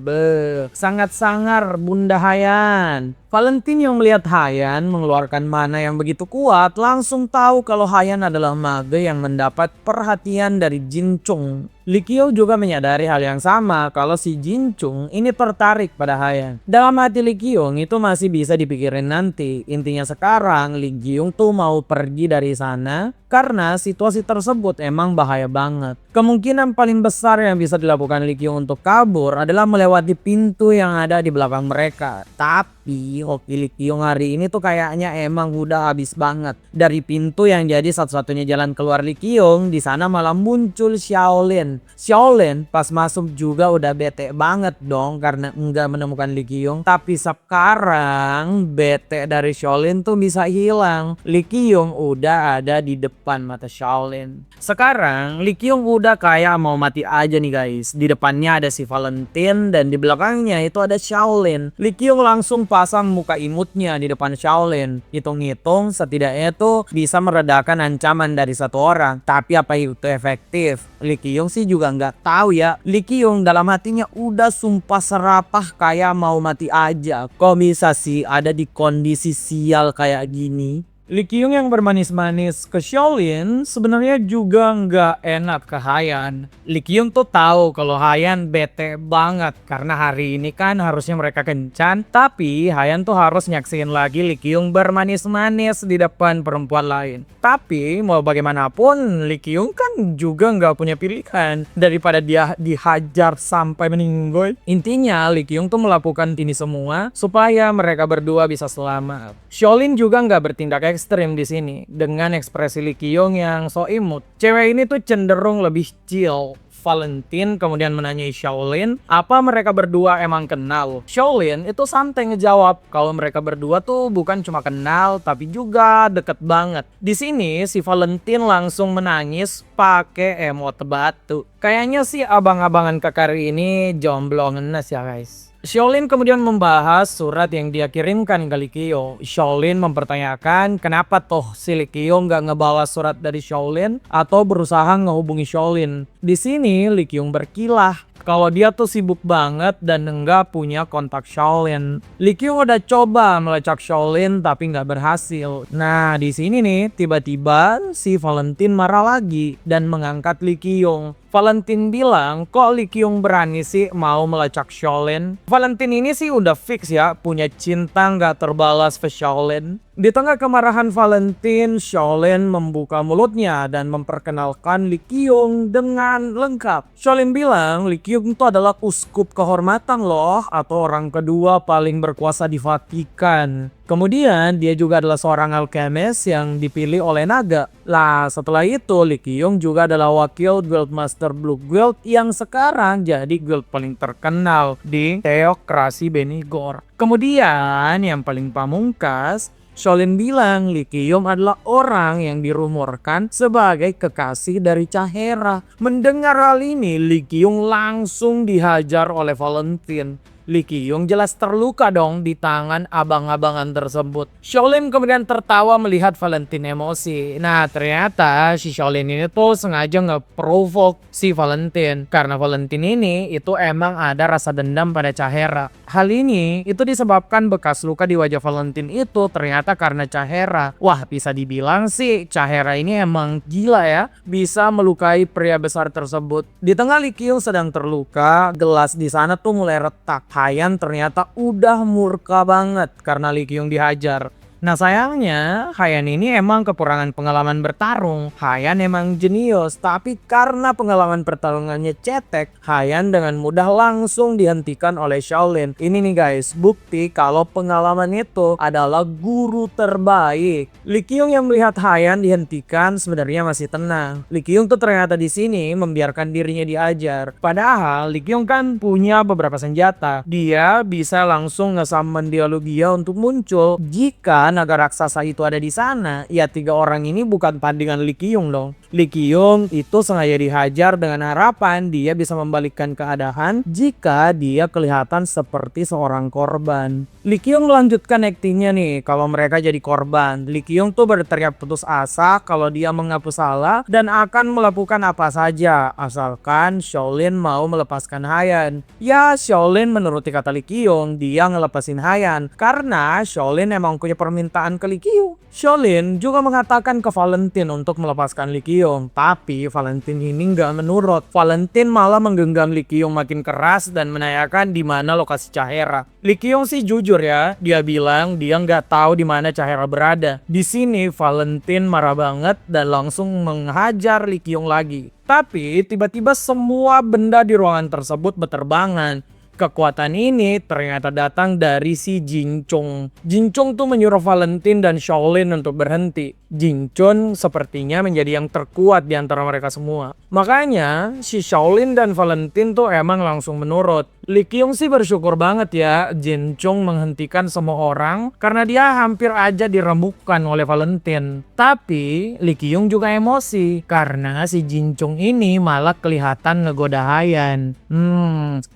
Sangat sangar Bunda Hayan. Valentine yang melihat Haiyan mengeluarkan mana yang begitu kuat langsung tahu kalau Haiyan adalah mage yang mendapat perhatian dari Jin Chung. Li Qiu juga menyadari hal yang sama kalau si Jin Chung ini tertarik pada Haiyan. Dalam hati Li Qiu itu masih bisa dipikirin nanti. Intinya sekarang Li Qiu tuh mau pergi dari sana karena situasi tersebut emang bahaya banget. Kemungkinan paling besar yang bisa dilakukan Li Qiu untuk kabur adalah melewati pintu yang ada di belakang mereka. Tapi hoki Li Qiu hari ini tuh kayaknya emang udah habis banget. Dari pintu yang jadi satu-satunya jalan keluar Li Qiu, di sana malah muncul Xiaolin. Xiaolin pas masuk juga udah bete banget dong karena enggak menemukan Li Qiu. Tapi sekarang bete dari Xiaolin tuh bisa hilang. Li Qiu udah ada di depan mata Xiaolin. Sekarang Li Qiu udah kayak mau mati aja nih guys. Di depannya ada si Valentine dan di belakangnya itu ada Xiaolin. Li Qiu langsung pasang muka imutnya di depan Xiaolin. Hitung-hitung setidaknya itu bisa meredakan ancaman dari satu orang. Tapi apa itu efektif? Li Qiu sih juga nggak tahu ya. Li Qiu dalam hatinya udah sumpah serapah kayak mau mati aja. Kok bisa sih ada di kondisi sial kayak gini? Li Qiu yang bermanis-manis ke Xiaolin sebenarnya juga nggak enak ke Haiyan. Li Qiu tuh tahu kalau Haiyan bete banget karena hari ini kan harusnya mereka kencan, tapi Haiyan tuh harus nyaksiin lagi Li Qiu bermanis-manis di depan perempuan lain. Tapi mau bagaimanapun Li Qiu kan juga nggak punya pilihan daripada dia dihajar sampai meninggoy. Intinya Li Qiu tuh melakukan ini semua supaya mereka berdua bisa selamat. Xiaolin juga nggak bertindak ekstrim di sini dengan ekspresi Li Qiu yang so imut. Cewek ini tuh cenderung lebih chill. Valentine kemudian menanyai Xiaolin, apa mereka berdua emang kenal? Xiaolin itu santai ngejawab kalau mereka berdua tuh bukan cuma kenal tapi juga deket banget. Di sini si Valentine langsung menangis pakai emot batu. Kayaknya sih abang-abangan Kakari ini jomblo ngenes ya guys. Xiaolin kemudian membahas surat yang dia kirimkan ke Li Qiu. Xiaolin mempertanyakan kenapa toh si Li Qiu nggak ngebalas surat dari Xiaolin atau berusaha ngehubungi Xiaolin. Di sini Li Qiu berkilah kalau dia tuh sibuk banget dan nggak punya kontak Xiaolin. Li Qiu udah coba melacak Xiaolin tapi nggak berhasil. Nah di sini nih tiba-tiba si Valentine marah lagi dan mengangkat Li Qiu. Valentine bilang kok Li Qiu berani sih mau melacak Xiaolin. Valentine ini sih udah fix ya punya cinta nggak terbalas ke Xiaolin. Di tengah kemarahan Valentine, Xiaolin membuka mulutnya dan memperkenalkan Li Qiu dengan lengkap. Xiaolin bilang Li Qiu itu adalah uskup kehormatan loh atau orang kedua paling berkuasa di Vatikan. Kemudian dia juga adalah seorang alchemist yang dipilih oleh naga. Lah setelah itu Li Qiu juga adalah wakil Guildmaster Blue Guild yang sekarang jadi guild paling terkenal di teokrasi Benigor. Kemudian yang paling pamungkas, Xiaolin bilang Li Qiu adalah orang yang dirumorkan sebagai kekasih dari Chahera. Mendengar hal ini, Li Qiu langsung dihajar oleh Valentine. Li Qiu jelas terluka dong di tangan abang-abangan tersebut. Xiaolin kemudian tertawa melihat Valentine emosi. Nah ternyata si Xiaolin ini tuh sengaja nge-provoke si Valentine. Karena Valentine ini itu emang ada rasa dendam pada Chahera. Hal ini itu disebabkan bekas luka di wajah Valentine itu ternyata karena Chahera. Wah bisa dibilang sih Chahera ini emang gila ya. Bisa melukai pria besar tersebut. Di tengah Li Qiu sedang terluka, gelas di sana tuh mulai retak. Haiyan ternyata udah murka banget karena Li Qiu dihajar. Nah sayangnya Haiyan ini emang kekurangan pengalaman bertarung. Haiyan emang jenius, tapi karena pengalaman pertarungannya cetek, Haiyan dengan mudah langsung dihentikan oleh Xiaolin. Ini nih guys, bukti kalau pengalaman itu adalah guru terbaik. Li Qiu yang melihat Haiyan dihentikan sebenarnya masih tenang. Li Qiu tuh ternyata di sini membiarkan dirinya diajar. Padahal Li Qiu kan punya beberapa senjata. Dia bisa langsung nge-summon Dialogia untuk muncul jika naga raksasa itu ada di sana, ya 3 orang ini bukan tandingan Lee Qiong dong. Lee Qiong itu sengaja dihajar dengan harapan dia bisa membalikkan keadaan jika dia kelihatan seperti seorang korban. Lee Qiong melanjutkan aktingnya nih kalau mereka jadi korban. Lee Qiong tuh berteriak putus asa kalau dia mengaku salah dan akan melakukan apa saja asalkan Shaolin mau melepaskan Haiyan. Ya, Shaolin menuruti kata Lee Qiong, dia ngelepasin Haiyan karena Shaolin emang punya permintaan ke Lee Qiong. Shaolin juga mengatakan ke Valentine untuk melepaskan Lee Qiong, tapi Valentine ini nggak menurut. Valentine malah menggenggam Lee Qiong makin keras dan menanyakan di mana lokasi Chahera. Lee Qiong sih jujur ya, dia bilang dia nggak tahu di mana Chahera berada. Di sini Valentine marah banget dan langsung menghajar Lee Qiong lagi. Tapi tiba-tiba semua benda di ruangan tersebut berterbangan. Kekuatan ini ternyata datang dari si Jin Chung. Jin Chung tuh menyuruh Valentine dan Shaolin untuk berhenti. Jin Chung sepertinya menjadi yang terkuat di antara mereka semua. Makanya si Shaolin dan Valentine tuh emang langsung menurut. Lee Qiong sih bersyukur banget ya Jin Chung menghentikan semua orang karena dia hampir aja diremukkan oleh Valentine. Tapi Lee Qiong juga emosi karena si Jin Chung ini malah kelihatan ngegoda Haiyan.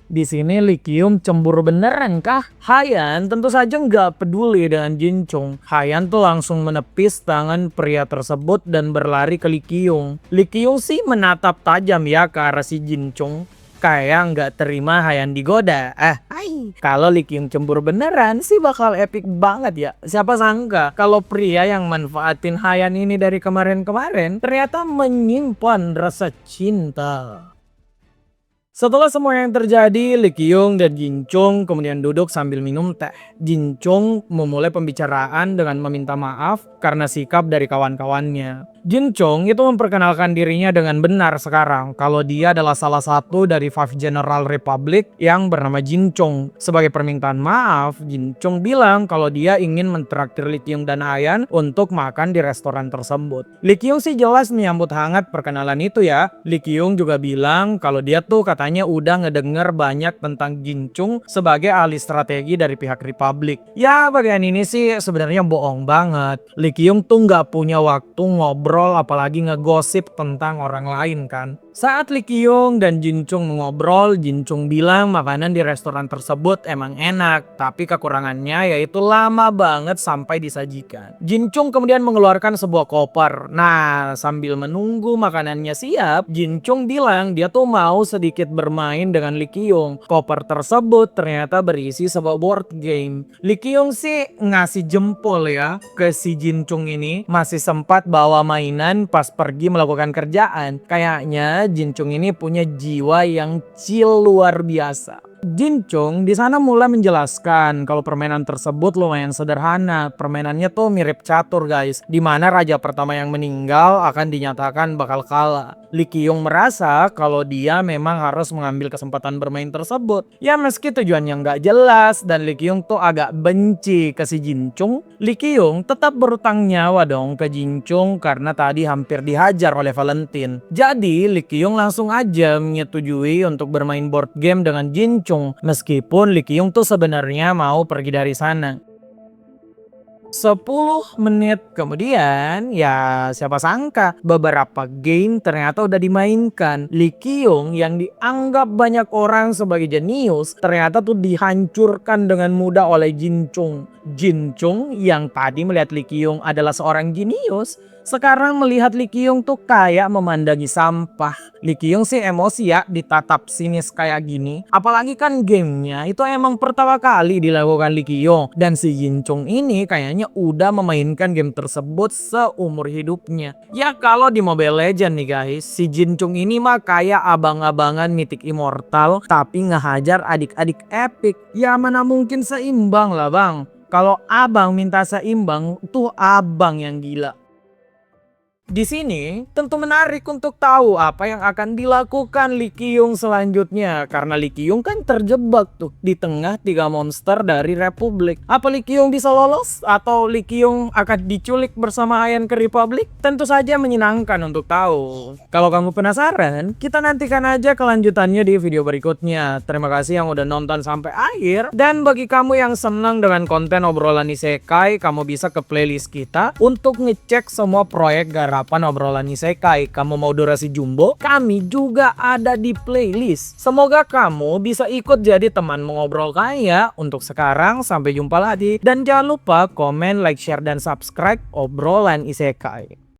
Di sini Lee Qiong cemburu beneran kah? Haiyan tentu saja nggak peduli dengan Jin Chung. Haiyan tuh langsung menepis tangan pria tersebut dan berlari ke Lee Qiong. Lee Qiong sih menatap tajam ya ke arah si Jin Chung. Kayak nggak terima Haiyan digoda. Kalau Lee Qiong cemburu beneran sih bakal epic banget ya. Siapa sangka kalau pria yang manfaatin Haiyan ini dari kemarin-kemarin ternyata menyimpan rasa cinta. Setelah semua yang terjadi, Lee Qiong dan Jin Chung kemudian duduk sambil minum teh. Jin Chung memulai pembicaraan dengan meminta maaf karena sikap dari kawan-kawannya. Jin Chung itu memperkenalkan dirinya dengan benar sekarang kalau dia adalah salah satu dari Five General Republic yang bernama Jin Chung. Sebagai permintaan maaf, Jin Chung bilang kalau dia ingin mentraktir Lee Qiong dan Haiyan untuk makan di restoran tersebut. Lee Qiong sih jelas menyambut hangat perkenalan itu ya. Lee Qiong juga bilang kalau dia tuh katanya udah ngedenger banyak tentang Jin Chung sebagai ahli strategi dari pihak Republik. Ya bagian ini sih sebenarnya bohong banget. Lee Qiong tuh nggak punya waktu ngobrol apalagi ngegosip tentang orang lain kan. Saat Lee Qiong dan Jin Chung mengobrol, Jin Chung bilang makanan di restoran tersebut emang enak, tapi kekurangannya yaitu lama banget sampai disajikan. Jin Chung kemudian mengeluarkan sebuah koper. Nah, sambil menunggu makanannya siap, Jin Chung bilang dia tuh mau sedikit bermain dengan Lee Qiong. Koper tersebut ternyata berisi sebuah board game. Lee Qiong sih ngasih jempol ya ke si Jin Chung ini, masih sempat bawa mainan pas pergi melakukan kerjaan. Kayaknya Jin Chung ini punya jiwa yang chill luar biasa. Jin Chung di sana mulai menjelaskan kalau permainan tersebut lumayan sederhana. Permainannya tuh mirip catur guys, dimana raja pertama yang meninggal akan dinyatakan bakal kalah. Lee Qiong merasa kalau dia memang harus mengambil kesempatan bermain tersebut. Ya meski tujuannya nggak jelas dan Lee Qiong tuh agak benci ke si Jin Chung, Lee Qiong tetap berutang nyawa dong ke Jin Chung karena tadi hampir dihajar oleh Valentine. Jadi Lee Qiong langsung aja menyetujui untuk bermain board game dengan Jin Chung, meskipun Lee Qiong tuh sebenarnya mau pergi dari sana. 10 menit kemudian, ya siapa sangka beberapa game ternyata udah dimainkan. Lee Qiong yang dianggap banyak orang sebagai jenius ternyata tuh dihancurkan dengan mudah oleh Jin Chung. Jin Chung yang tadi melihat Lee Qiong adalah seorang jenius, sekarang melihat Lee Qiong tuh kayak memandangi sampah. Lee Qiong sih emosi ya ditatap sinis kayak gini. Apalagi kan gamenya itu emang pertama kali dilakukan Lee Qiong. Dan si Jin Chung ini kayaknya udah memainkan game tersebut seumur hidupnya. Ya kalau di Mobile Legends nih guys, si Jin Chung ini mah kayak abang-abangan Mythic Immortal tapi ngehajar adik-adik epic. Ya mana mungkin seimbang lah bang. Kalau abang minta seimbang tuh abang yang gila. Di sini tentu menarik untuk tahu apa yang akan dilakukan Lee Ki-young selanjutnya, karena Lee Ki-young kan terjebak tuh di tengah 3 monster dari Republik. Apa Lee Ki-young bisa lolos atau Lee Ki-young akan diculik bersama Iron ke Republik? Tentu saja menyenangkan untuk tahu. Kalau kamu penasaran, kita nantikan aja kelanjutannya di video berikutnya. Terima kasih yang udah nonton sampai akhir, dan bagi kamu yang senang dengan konten obrolan isekai, kamu bisa ke playlist kita untuk ngecek semua proyek garapan obrolan isekai. Kamu mau durasi jumbo? Kami juga ada di playlist. Semoga kamu bisa ikut jadi teman mengobrol kaya. Untuk sekarang, sampai jumpa lagi. Dan jangan lupa komen, like, share, dan subscribe obrolan isekai.